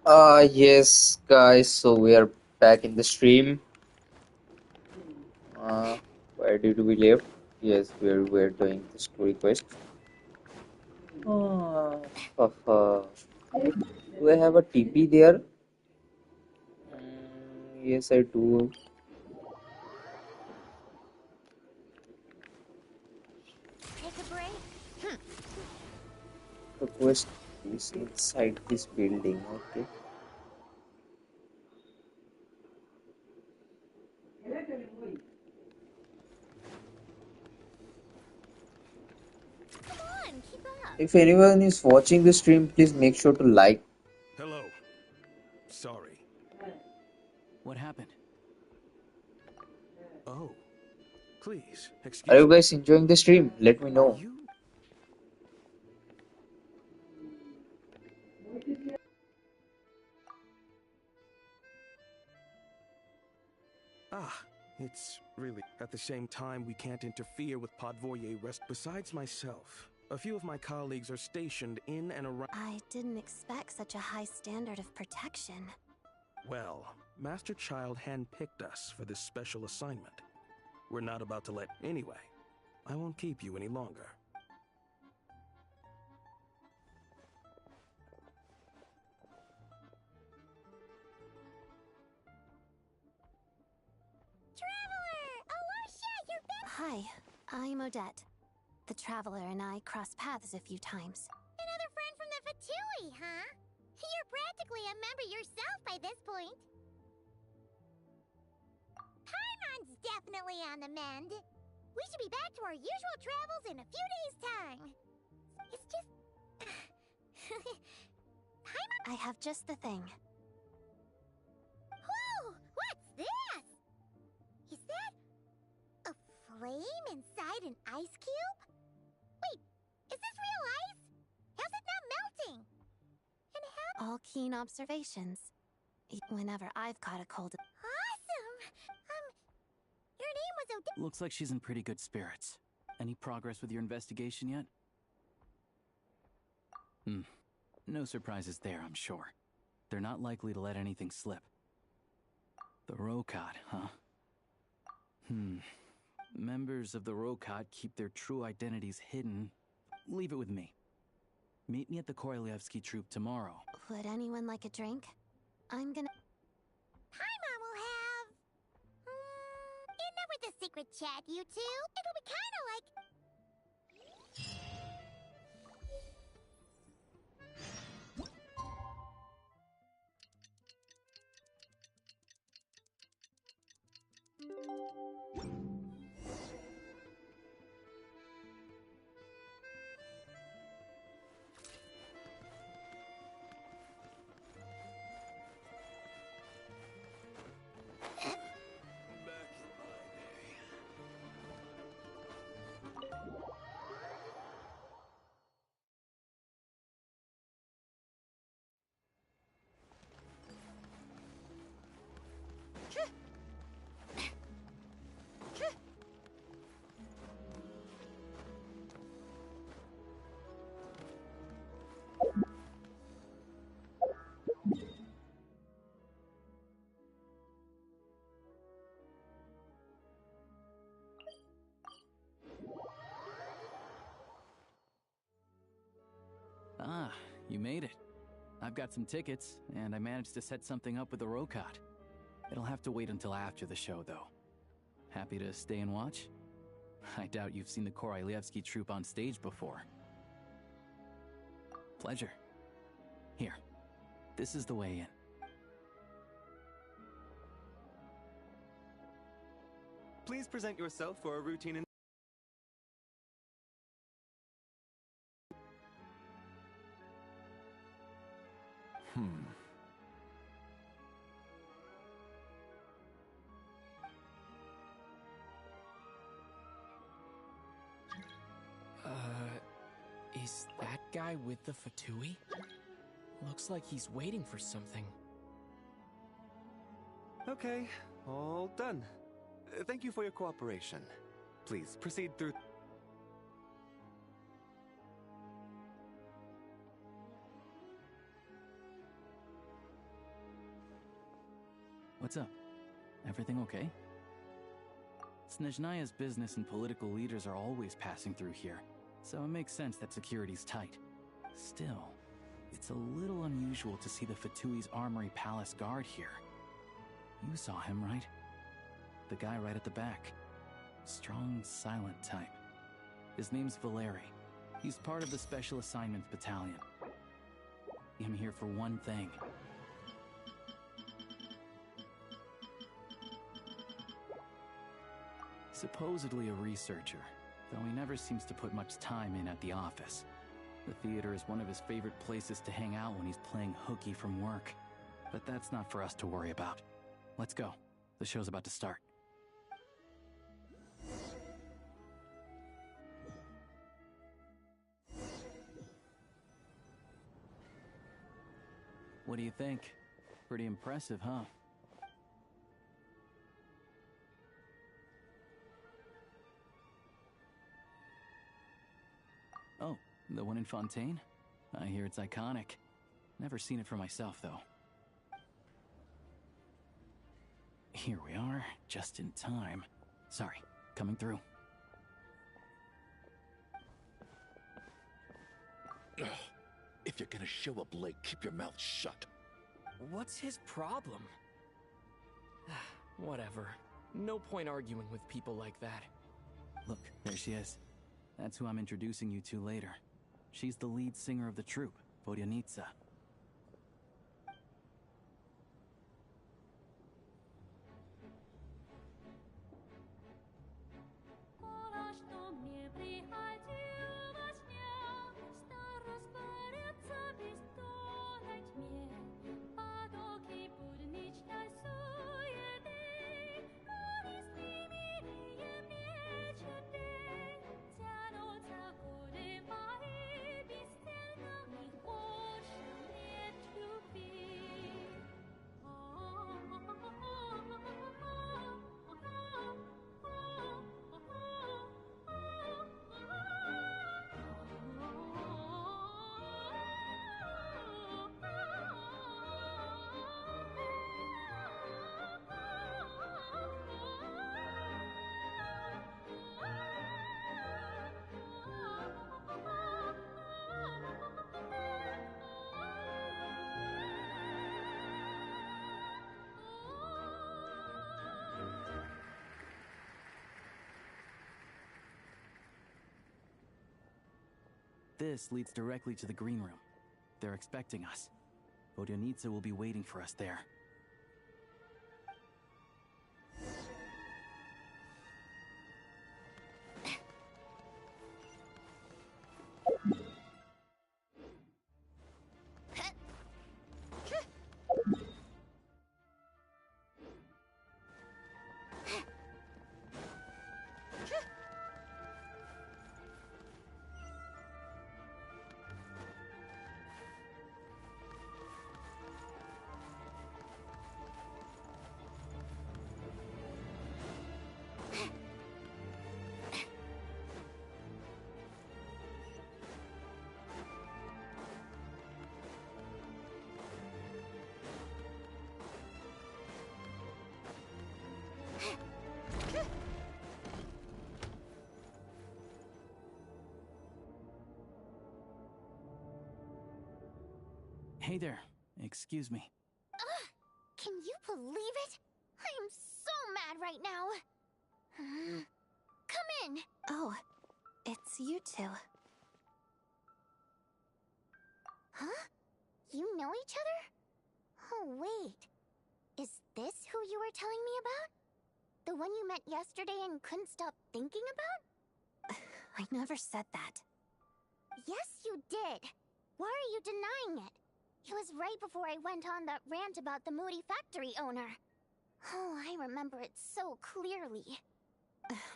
Yes, guys. So we are back in the stream. Uh, where did we leave? Yes, we're doing the story quest. Uh, do I have a TP there? Yes, I do. Take a break? The quest is inside this building. Okay. Come on, keep up. If anyone is watching the stream, please make sure to like. Hello. Sorry. What happened? Oh. Please, Are excuse you me. guys enjoying the stream? Let me know. You. Ah, it's really. At the same time, we can't interfere with Podvoye rest. Besides myself, a few of my colleagues are stationed in and around. I didn't expect such a high standard of protection. Well, Master Child handpicked us for this special assignment. We're not about to let. Anyway, I won't keep you any longer. Traveler! Alosha, you're back! Hi, I'm Odette. The Traveler and I crossed paths a few times. Another friend from the Fatui, huh? You're practically a member yourself by this point. Paimon's definitely on the mend. We should be back to our usual travels in a few days' time. It's just... Paimon... I have just the thing. Whoa! What's this? Is that... a flame inside an ice cube? Wait, is this real ice? How's it not melting? And how... All keen observations. Whenever I've caught a cold. Awesome! Your name was Odette. Looks like she's in pretty good spirits. Any progress with your investigation yet? No surprises there, I'm sure. They're not likely to let anything slip. The Rokot, huh? Members of the Rokot keep their true identities hidden. Leave it with me. Meet me at the Korolyevsky troop tomorrow. Would anyone like a drink? I'm gonna. Paimon will have... enough with the secret chat, you two. It'll be kinda like... Ah, you made it. I've got some tickets, and I managed to set something up with the Rokot. It'll have to wait until after the show, though. Happy to stay and watch? I doubt you've seen the Korolyevsky troupe on stage before. Pleasure. Here, this is the way in. Please present yourself for a routine in Is that guy with the Fatui? Looks like he's waiting for something. Okay, all done. Thank you for your cooperation. Please proceed through. What's up? Everything okay? Snezhnaya's business and political leaders are always passing through here, so it makes sense that security's tight. Still, it's a little unusual to see the Fatui's Armory Palace guard here. You saw him, right? The guy right at the back. Strong, silent type. His name's Valeri. He's part of the Special Assignments Battalion. I'm here for one thing. Supposedly a researcher, though he never seems to put much time in at the office. The theater is one of his favorite places to hang out when he's playing hooky from work. But that's not for us to worry about. Let's go. The show's about to start. What do you think? Pretty impressive, huh? Oh, the one in Fontaine? I hear it's iconic. Never seen it for myself, though. Here we are, just in time. Sorry, coming through. Ugh. If you're gonna show up late, keep your mouth shut. What's his problem? Whatever. No point arguing with people like that. Look, there she is. That's who I'm introducing you to later. She's the lead singer of the troupe, Vodyanitsa. This leads directly to the green room. They're expecting us. Vodyanitsa will be waiting for us there. Hey there. Excuse me. Ugh! Can you believe it? I am so mad right now. Come in. Oh, it's you two. Huh? You know each other? Oh, wait. Is this who you were telling me about? The one you met yesterday and couldn't stop thinking about? I never said that. Yes, you did. Why are you denying it? It was right before I went on that rant about the moody factory owner. Oh, I remember it so clearly.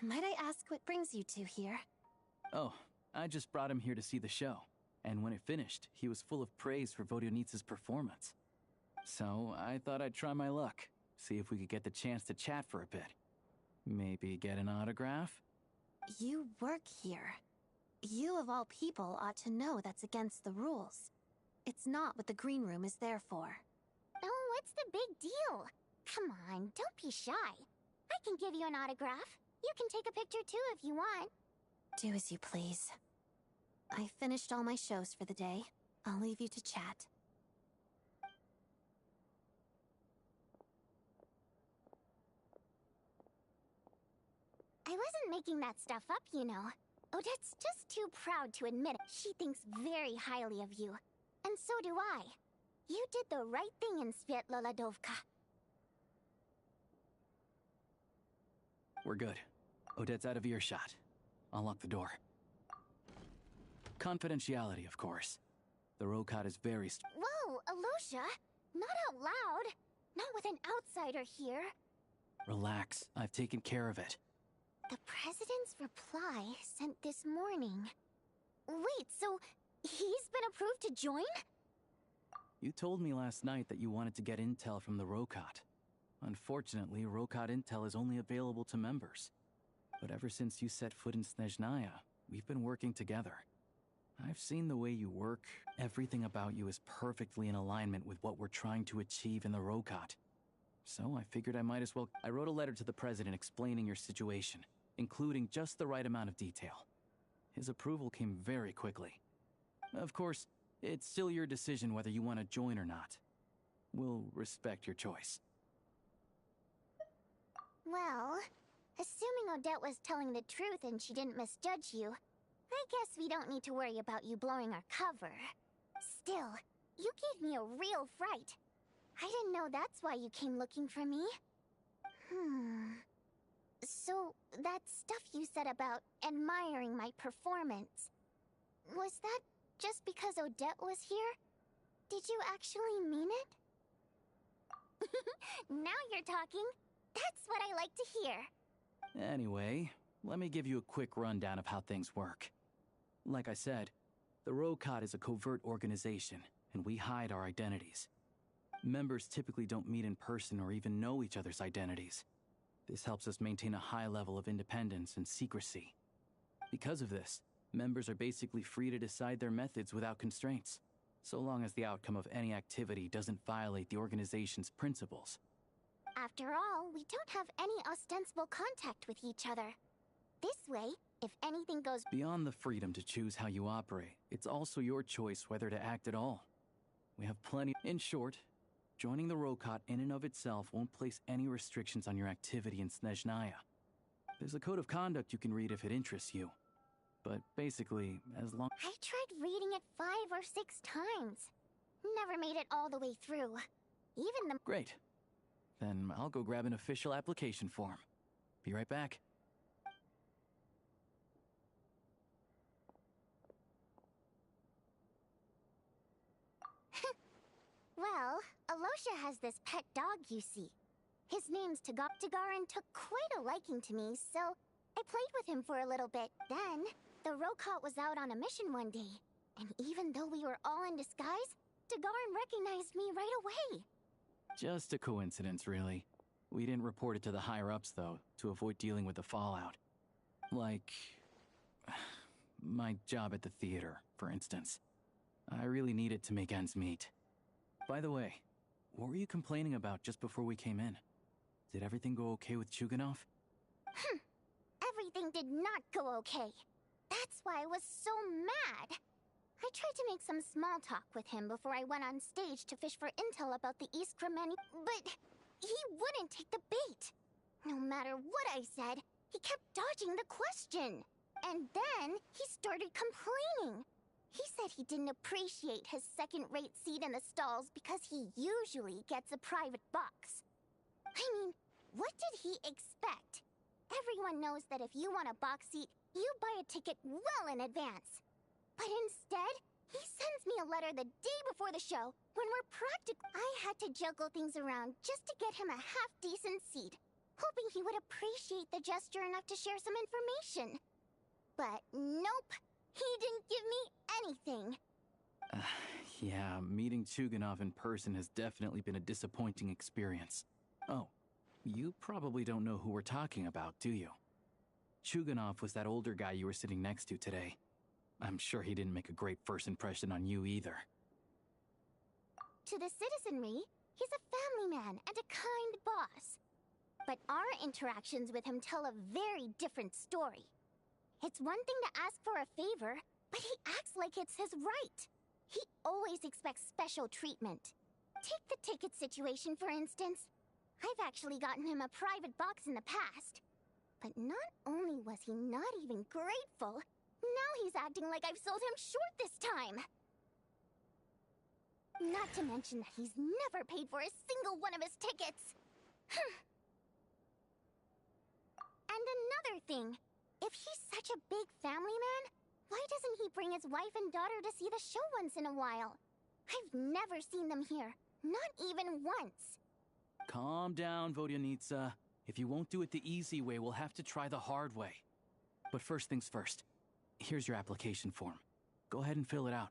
Might I ask what brings you two here? Oh, I just brought him here to see the show. And when it finished, he was full of praise for Vodyanitsa's performance. So I thought I'd try my luck, see if we could get the chance to chat for a bit. Maybe get an autograph? You work here. You of all people ought to know that's against the rules. It's not what the green room is there for. Oh, what's the big deal? Come on, don't be shy. I can give you an autograph. You can take a picture too if you want. Do as you please. I finished all my shows for the day. I'll leave you to chat. I wasn't making that stuff up, you know. Odette's just too proud to admit it. She thinks very highly of you. And so do I. You did the right thing in Svetlolodovka. We're good. Odette's out of earshot. I'll lock the door. Confidentiality, of course. The Rokot is very Whoa, Alosha! Not out loud! Not with an outsider here. Relax. I've taken care of it. The President's reply sent this morning. Wait, so he's been approved to join? You told me last night that you wanted to get intel from the Rokot. Unfortunately, Rokot intel is only available to members. But ever since you set foot in Snezhnaya, we've been working together. I've seen the way you work. Everything about you is perfectly in alignment with what we're trying to achieve in the Rokot. So I figured I might as well. I wrote a letter to the President explaining your situation, including just the right amount of detail. His approval came very quickly. Of course, it's still your decision whether you want to join or not. We'll respect your choice. Well, assuming Odette was telling the truth and she didn't misjudge you, I guess we don't need to worry about you blowing our cover. Still, you gave me a real fright. I didn't know that's why you came looking for me. So, that stuff you said about admiring my performance, was that just because Odette was here? Did you actually mean it? Now you're talking. That's what I like to hear. Anyway, let me give you a quick rundown of how things work. Like I said, the Rokot is a covert organization, and we hide our identities. Members typically don't meet in person or even know each other's identities. This helps us maintain a high level of independence and secrecy. Because of this, members are basically free to decide their methods without constraints, so long as the outcome of any activity doesn't violate the organization's principles. After all, we don't have any ostensible contact with each other. This way, if anything goes beyond the freedom to choose how you operate, it's also your choice whether to act at all. We have plenty. In short, joining the Rokot in and of itself won't place any restrictions on your activity in Snezhnaya. There's a code of conduct you can read if it interests you. But basically, as long... I tried reading it 5 or 6 times. Never made it all the way through. Even the... Great. Then I'll go grab an official application form. Be right back. Well, Alosha has this pet dog, you see. His name's Tagarin took quite a liking to me, so I played with him for a little bit. Then, the Rokot was out on a mission one day, and even though we were all in disguise, Tagarin recognized me right away. Just a coincidence, really. We didn't report it to the higher-ups, though, to avoid dealing with the fallout. Like... my job at the theater, for instance. I really needed to make ends meet. By the way, what were you complaining about just before we came in? Did everything go okay with Chuganov? Everything did not go okay. That's why I was so mad. I tried to make some small talk with him before I went on stage to fish for intel about the East Kremeni, but he wouldn't take the bait. No matter what I said, he kept dodging the question. And then he started complaining. He said he didn't appreciate his second-rate seat in the stalls because he usually gets a private box. I mean, what did he expect? Everyone knows that if you want a box seat, you buy a ticket well in advance. But instead, he sends me a letter the day before the show when we're I had to juggle things around just to get him a half-decent seat, hoping he would appreciate the gesture enough to share some information. But nope, he didn't give me anything. Yeah, meeting Chuganov in person has definitely been a disappointing experience. Oh, you probably don't know who we're talking about, do you? Chuganov was that older guy you were sitting next to today. I'm sure he didn't make a great first impression on you either. To the citizenry, He's a family man and a kind boss. But our interactions with him tell a very different story. It's one thing to ask for a favor, but he acts like it's his right. He always expects special treatment. Take the ticket situation, for instance. I've actually gotten him a private box in the past. But not only was he not even grateful, now he's acting like I've sold him short this time. Not to mention that he's never paid for a single one of his tickets. And another thing, if he's such a big family man, why doesn't he bring his wife and daughter to see the show once in a while? I've never seen them here, not even once. Calm down, Vodyanitsa. If you won't do it the easy way, we'll have to try the hard way. But first things first. Here's your application form. Go ahead and fill it out.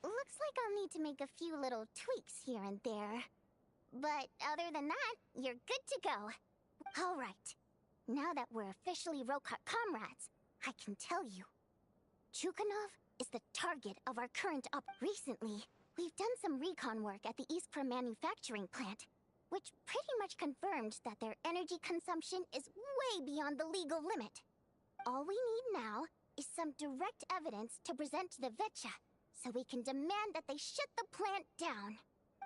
Looks like I'll need to make a few little tweaks here and there. But other than that, you're good to go. All right. Now that we're officially Rokot comrades, I can tell you. Chukhanov is the target of our current Recently, we've done some recon work at the Iskra manufacturing plant, which pretty much confirmed that their energy consumption is way beyond the legal limit. All we need now is some direct evidence to present to the Vetcha, so we can demand that they shut the plant down.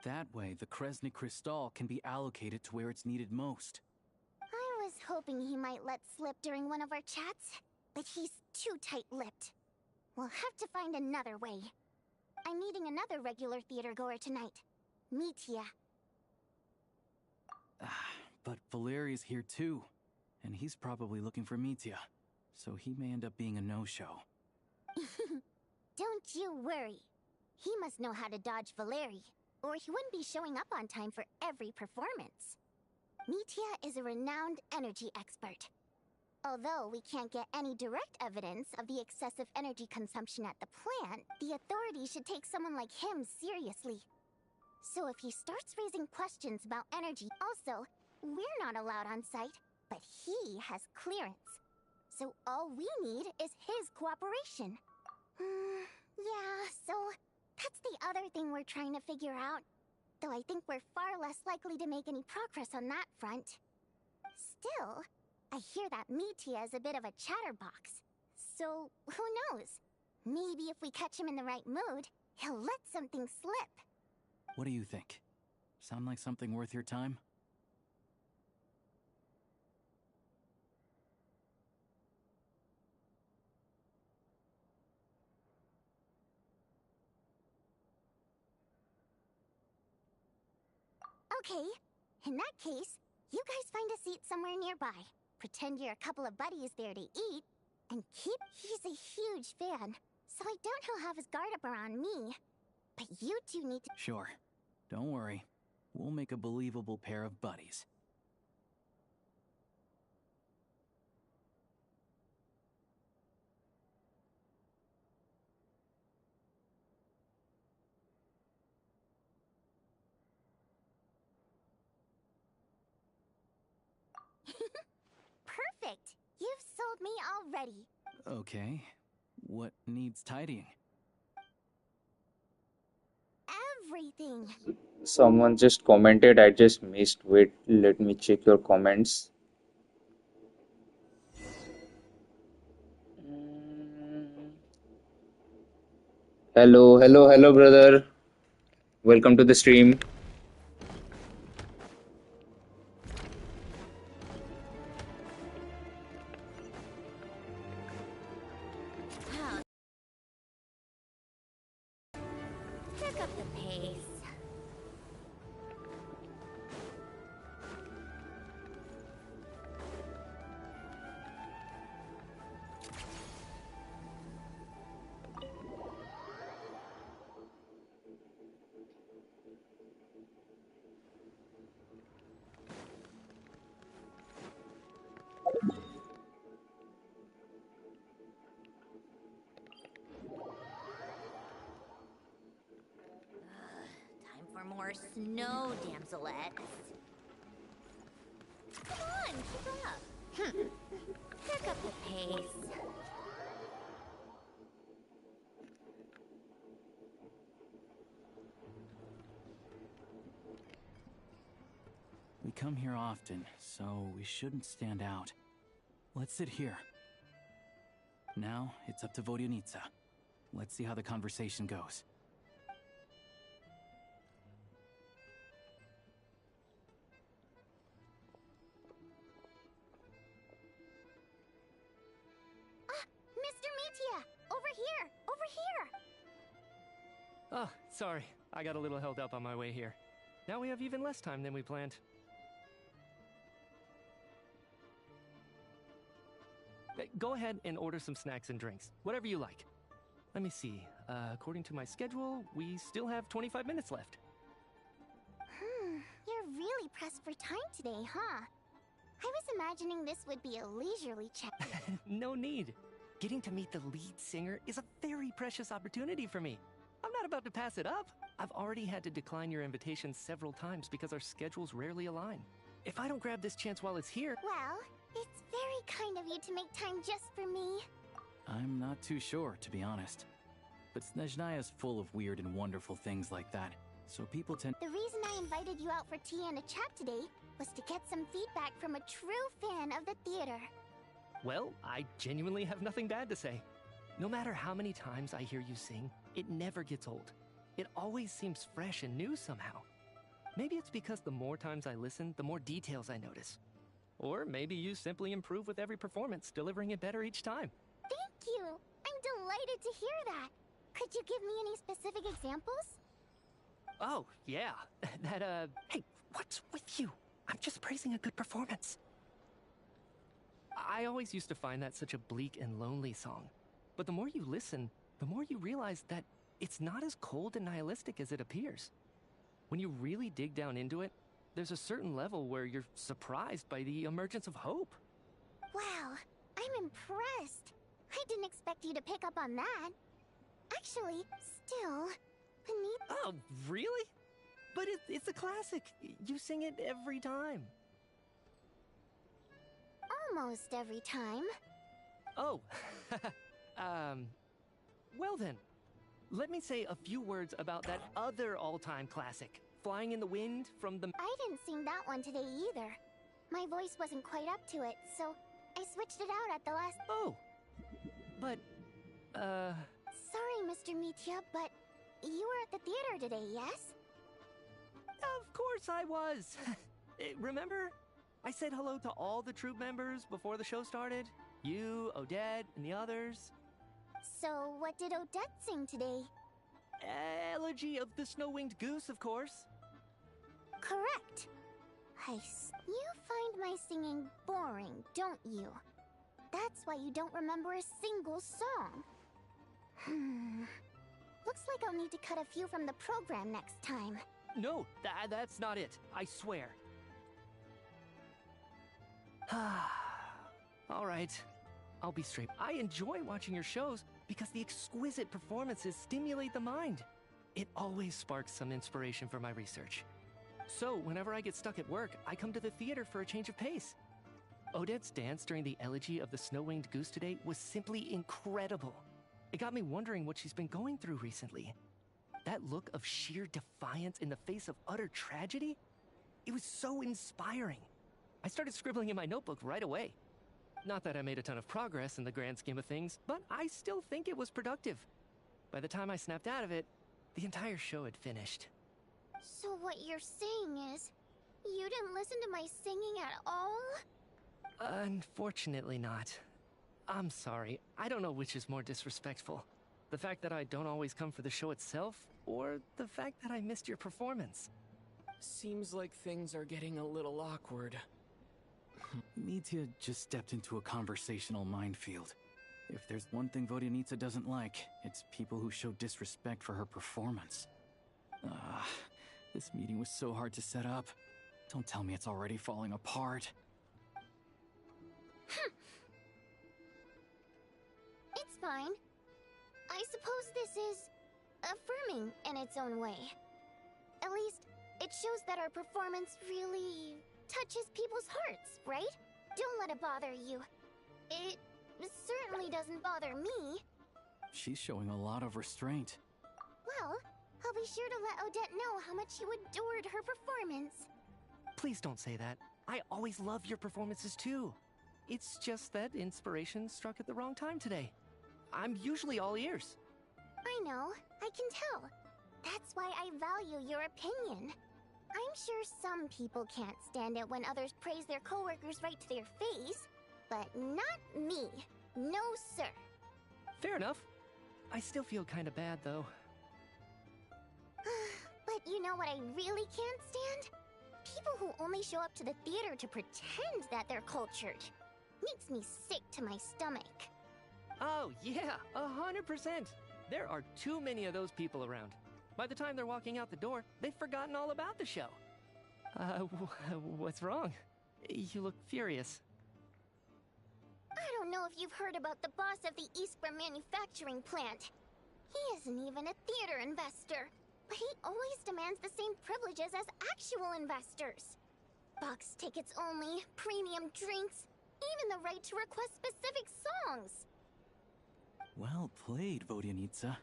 That way, the Kresny Crystal can be allocated to where it's needed most. I was hoping he might let slip during one of our chats, but he's too tight-lipped. We'll have to find another way. I'm meeting another regular theater goer tonight, Mitya. But Valeria's here too, and he's probably looking for Mitya, so he may end up being a no-show. Don't you worry. He must know how to dodge Valeri, or he wouldn't be showing up on time for every performance. Mitya is a renowned energy expert. Although we can't get any direct evidence of the excessive energy consumption at the plant, the authorities should take someone like him seriously. So if he starts raising questions about energy, also, we're not allowed on site, but he has clearance. So all we need is his cooperation. Yeah, so that's the other thing we're trying to figure out. Though I think we're far less likely to make any progress on that front. Still, I hear that Mitya is a bit of a chatterbox. So, who knows? Maybe if we catch him in the right mood, he'll let something slip. What do you think? Sound like something worth your time? Okay, in that case, you guys find a seat somewhere nearby. Pretend you're a couple of buddies there to eat, and keep... He's a huge fan, so I doubt he'll have his guard up around me. But you two need to... Sure. Don't worry. We'll make a believable pair of buddies. Perfect! You've sold me already. Okay. What needs tidying? everything. Someone just commented, I just missed. Wait, let me check your comments. Hello, hello, hello, brother. Welcome to the stream. Wow. Pick up the pace. Time for more snow, damselettes. Come on, keep up. Pick up the pace. We come here often, so we shouldn't stand out. Let's sit here. Now, it's up to Vodyanitsa. Let's see how the conversation goes. Mr. Metia! Over here! Over here! Oh, sorry. I got a little held up on my way here. Now we have even less time than we planned. Go ahead and order some snacks and drinks. Whatever you like. Let me see. According to my schedule, we still have 25 minutes left. You're really pressed for time today, huh? I was imagining this would be a leisurely chat. No need. Getting to meet the lead singer is a very precious opportunity for me. I'm not about to pass it up. I've already had to decline your invitation several times because our schedules rarely align. If I don't grab this chance while it's here... Well, it's very kind of you to make time just for me. I'm not too sure, to be honest. But Snezhnaya is full of weird and wonderful things like that, so people tend... The reason I invited you out for tea and a chat today was to get some feedback from a true fan of the theater. Well, I genuinely have nothing bad to say. No matter how many times I hear you sing, it never gets old. It always seems fresh and new somehow. Maybe it's because the more times I listen, the more details I notice. Or maybe you simply improve with every performance, delivering it better each time. Thank you! I'm delighted to hear that! Could you give me any specific examples? Oh, yeah. Hey, what's with you? I'm just praising a good performance. I always used to find that such a bleak and lonely song. But the more you listen, the more you realize that it's not as cold and nihilistic as it appears. When you really dig down into it, there's a certain level where you're surprised by the emergence of hope. Wow, I'm impressed. I didn't expect you to pick up on that. Actually, still, beneath... Oh, really? But it's a classic. You sing it every time. Almost every time. Oh, well then. Let me say a few words about that other all-time classic, Flying in the Wind from the... I didn't sing that one today either. My voice wasn't quite up to it, so I switched it out at the last... Oh, but, Sorry, Mr. Metia, but you were at the theater today, yes? Of course I was. Remember? I said hello to all the troupe members before the show started. You, Odette, and the others. So, what did Odette sing today? Elegy of the Snow-Winged Goose, of course. Correct. You find my singing boring, don't you? That's why you don't remember a single song. Looks like I'll need to cut a few from the program next time. No, that's not it. I swear. All right. I'll be straight. I enjoy watching your shows because the exquisite performances stimulate the mind. It always sparks some inspiration for my research. So, whenever I get stuck at work, I come to the theater for a change of pace. Odette's dance during the elegy of the Snow-Winged Goose today was simply incredible. It got me wondering what she's been going through recently. That look of sheer defiance in the face of utter tragedy? It was so inspiring. I started scribbling in my notebook right away. Not that I made a ton of progress in the grand scheme of things, but I still think it was productive. By the time I snapped out of it, the entire show had finished. So what you're saying is, you didn't listen to my singing at all? Unfortunately not. I'm sorry. I don't know which is more disrespectful. The fact that I don't always come for the show itself, or the fact that I missed your performance. Seems like things are getting a little awkward. Mitya just stepped into a conversational minefield. If there's one thing Vodyanitsa doesn't like, it's people who show disrespect for her performance. This meeting was so hard to set up. Don't tell me it's already falling apart. It's fine. I suppose this is affirming in its own way. At least, it shows that our performance really touches people's hearts, right? Don't let it bother you. It certainly doesn't bother me. She's showing a lot of restraint. Well, I'll be sure to let Odette know how much you adored her performance. Please don't say that. I always love your performances too. It's just that inspiration struck at the wrong time today. I'm usually all ears. I know, I can tell. That's why I value your opinion. I'm sure some people can't stand it when others praise their coworkers right to their face, but not me. No, sir. Fair enough. I still feel kinda bad, though. But you know what I really can't stand? People who only show up to the theater to pretend that they're cultured. Makes me sick to my stomach. Oh, yeah, 100%. There are too many of those people around. By the time they're walking out the door, they've forgotten all about the show. What's wrong? You look furious. I don't know if you've heard about the boss of the Iskra manufacturing plant. He isn't even a theater investor, but he always demands the same privileges as actual investors. Box tickets only, premium drinks, even the right to request specific songs. Well played, Vodyanitsa.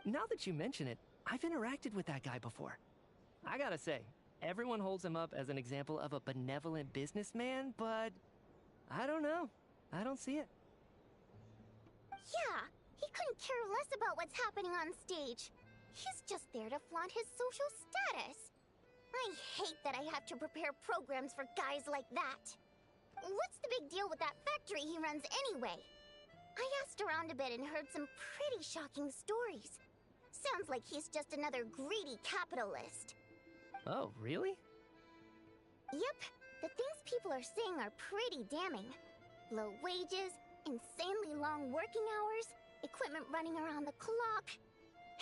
Now that you mention it, I've interacted with that guy before. I gotta say, everyone holds him up as an example of a benevolent businessman, but I don't know. I don't see it. Yeah, he couldn't care less about what's happening on stage. He's just there to flaunt his social status. I hate that I have to prepare programs for guys like that. What's the big deal with that factory he runs anyway? I asked around a bit and heard some pretty shocking stories. Sounds like he's just another greedy capitalist. Oh, really? Yep, the things people are saying are pretty damning. Low wages, insanely long working hours, equipment running around the clock.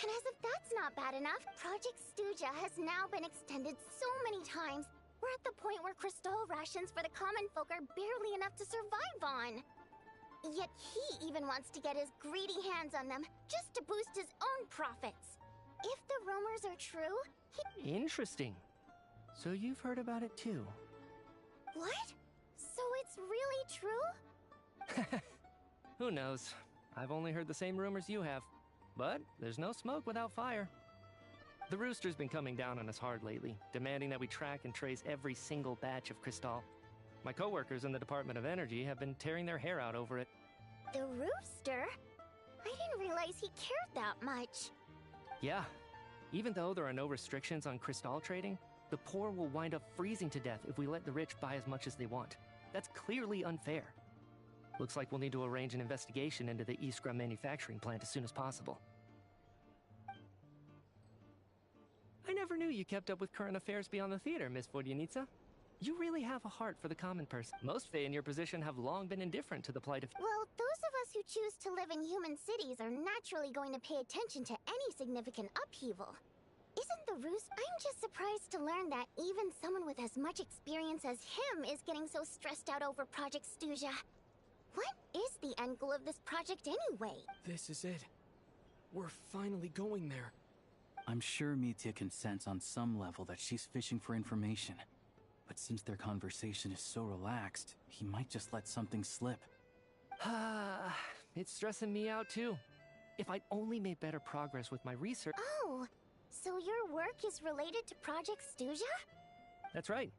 And as if that's not bad enough, Project Stuja has now been extended so many times, we're at the point where crystal rations for the common folk are barely enough to survive on. Yet he even wants to get his greedy hands on them, just to boost his own profits. If the rumors are true, Interesting. So you've heard about it too. What? So it's really true? Who knows? I've only heard the same rumors you have. But there's no smoke without fire. The Rooster's been coming down on us hard lately, demanding that we track and trace every single batch of Crystal. My coworkers in the Department of Energy have been tearing their hair out over it. The Rooster? I didn't realize he cared that much. Yeah. Even though there are no restrictions on Crystal trading, the poor will wind up freezing to death if we let the rich buy as much as they want. That's clearly unfair. Looks like we'll need to arrange an investigation into the Iskra manufacturing plant as soon as possible. I never knew you kept up with current affairs beyond the theater, Miss Vodyanitsa. You really have a heart for the common person. Most Fae in your position have long been indifferent to the plight of— Well, those of us who choose to live in human cities are naturally going to pay attention to any significant upheaval. Isn't the Roost— I'm just surprised to learn that even someone with as much experience as him is getting so stressed out over Project Stuja. What is the end goal of this project anyway? This is it. We're finally going there. I'm sure Mitya can sense on some level that she's fishing for information. But since their conversation is so relaxed, he might just let something slip. It's stressing me out too. If I'd only made better progress with my research— Oh, So your work is related to Project Stuja? That's right.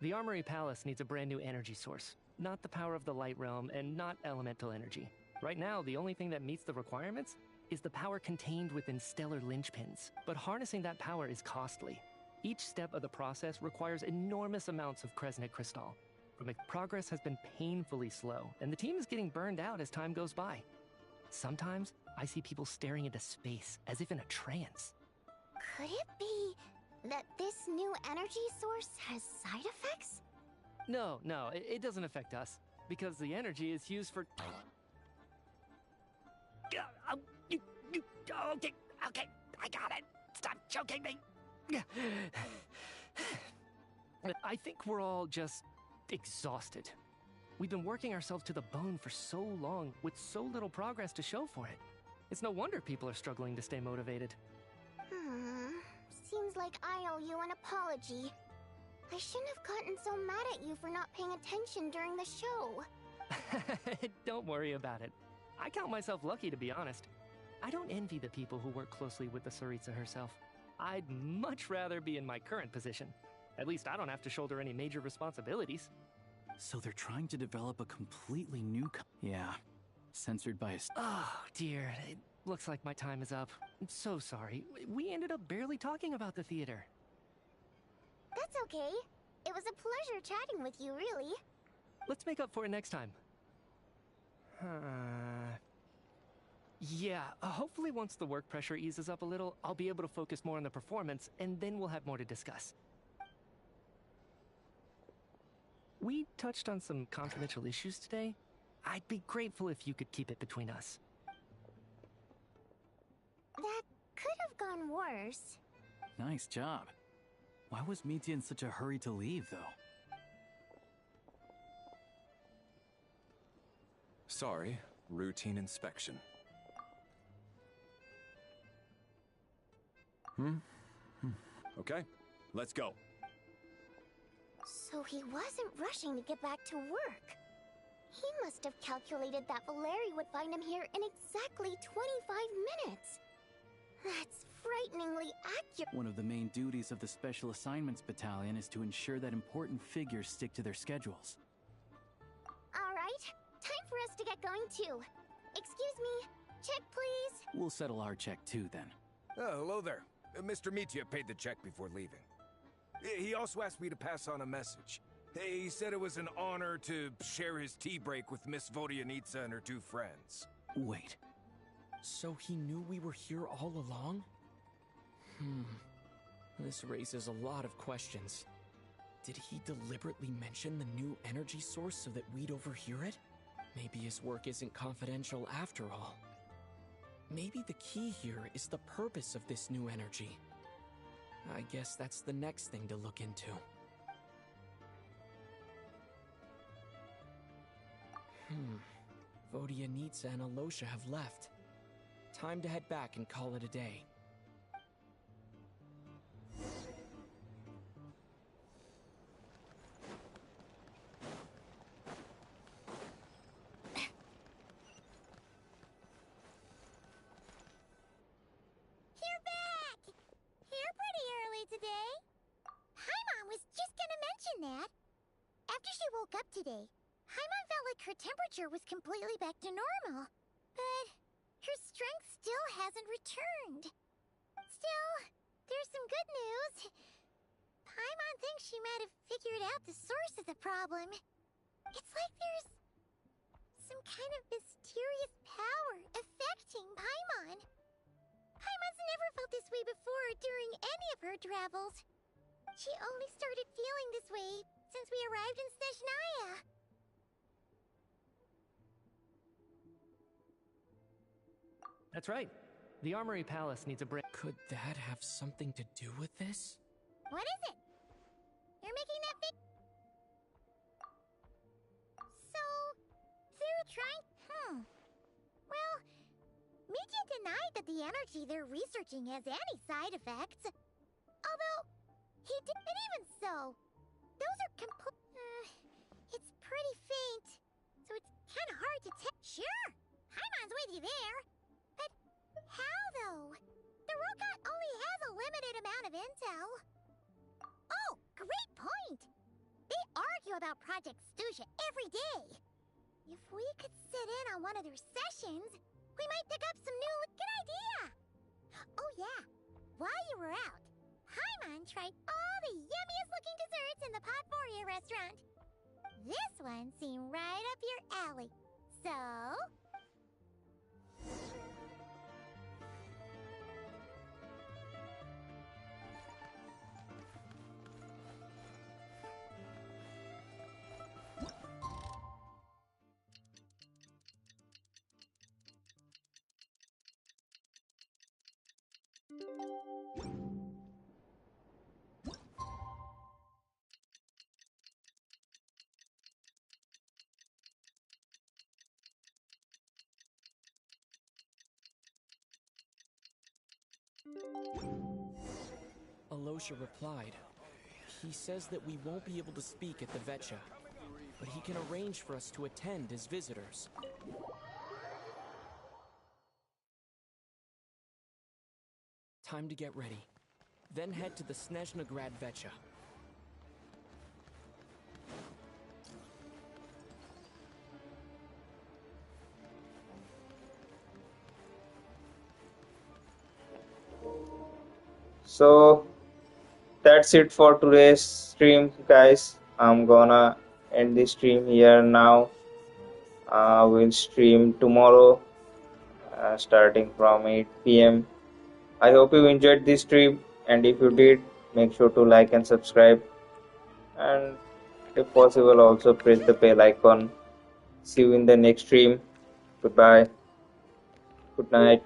The Armory Palace needs a brand new energy source. Not the power of the Light Realm, and not elemental energy. Right now, the only thing that meets the requirements is the power contained within stellar linchpins. But harnessing that power is costly. Each step of the process requires enormous amounts of Kresnik crystal. Progress has been painfully slow, and the team is getting burned out as time goes by. Sometimes, I see people staring into space as if in a trance. Could it be that this new energy source has side effects? No, it doesn't affect us, because the energy is used for... Okay, I got it. Stop choking me. I think we're all just exhausted. We've been working ourselves to the bone for so long, with so little progress to show for it. It's no wonder people are struggling to stay motivated. Seems like I owe you an apology. I shouldn't have gotten so mad at you for not paying attention during the show. Don't worry about it. I count myself lucky, to be honest. I don't envy the people who work closely with the Tsaritsa herself. I'd much rather be in my current position. At least I don't have to shoulder any major responsibilities. So they're trying to develop a completely new yeah. Censored by a... Oh, dear. It looks like my time is up. I'm so sorry. We ended up barely talking about the theater. That's okay. It was a pleasure chatting with you, really. Let's make up for it next time. Yeah, hopefully once the work pressure eases up a little, I'll be able to focus more on the performance, and then we'll have more to discuss. We touched on some confidential issues today. I'd be grateful if you could keep it between us. That could have gone worse. Nice job. Why was Mitya in such a hurry to leave, though? Sorry, routine inspection. Okay, let's go. So he wasn't rushing to get back to work. He must have calculated that Valeri would find him here in exactly 25 minutes. That's frighteningly accurate. One of the main duties of the Special Assignments Battalion is to ensure that important figures stick to their schedules. All right, time for us to get going too. Excuse me, check please. We'll settle our check too, then. Oh, hello there. Mr. Mitya paid the check before leaving. He also asked me to pass on a message. He said it was an honor to share his tea break with Miss Vodyanitsa and her two friends. Wait. So he knew we were here all along? This raises a lot of questions. Did he deliberately mention the new energy source so that we'd overhear it? Maybe his work isn't confidential after all. Maybe the key here is the purpose of this new energy. I guess that's the next thing to look into. Vodyanitsa and Alosha have left. Time to head back and call it a day. You're back! Here pretty early today. Paimon was just gonna mention that. After she woke up today, Paimon felt like her temperature was completely back to normal. But her strength still hasn't returned. Still, there's some good news. Paimon thinks she might have figured out the source of the problem. It's like there's some kind of mysterious power affecting Paimon. Paimon's never felt this way before during any of her travels. She only started feeling this way since we arrived in Snezhnaya. That's right. The Armory Palace needs a break. Could that have something to do with this? What is it? You're making that big... So, they're trying... Well, Mitya denied that the energy they're researching has any side effects. Although, he did... And even so, those are it's pretty faint, so it's kind of hard to tell. Sure, Paimon's with you there. But how, though? The robot only has a limited know. Oh, great point! They argue about Project Stuja every day. If we could sit in on one of their sessions, we might pick up some new... Good idea! Oh yeah, while you were out, Paimon tried all the yummiest looking desserts in the Podforia restaurant. This one seemed right up your alley. So... Alosha replied. He says that we won't be able to speak at the Vetcha, but he can arrange for us to attend as visitors. Time to get ready. Then head to the Snezhnaya Vetcha. So that's it for today's stream, guys. I'm gonna end the stream here now. We'll stream tomorrow, starting from 8 p.m. I hope you enjoyed this stream, and if you did, make sure to like and subscribe, and if possible, also press the bell icon. See you in the next stream. Goodbye. Good night.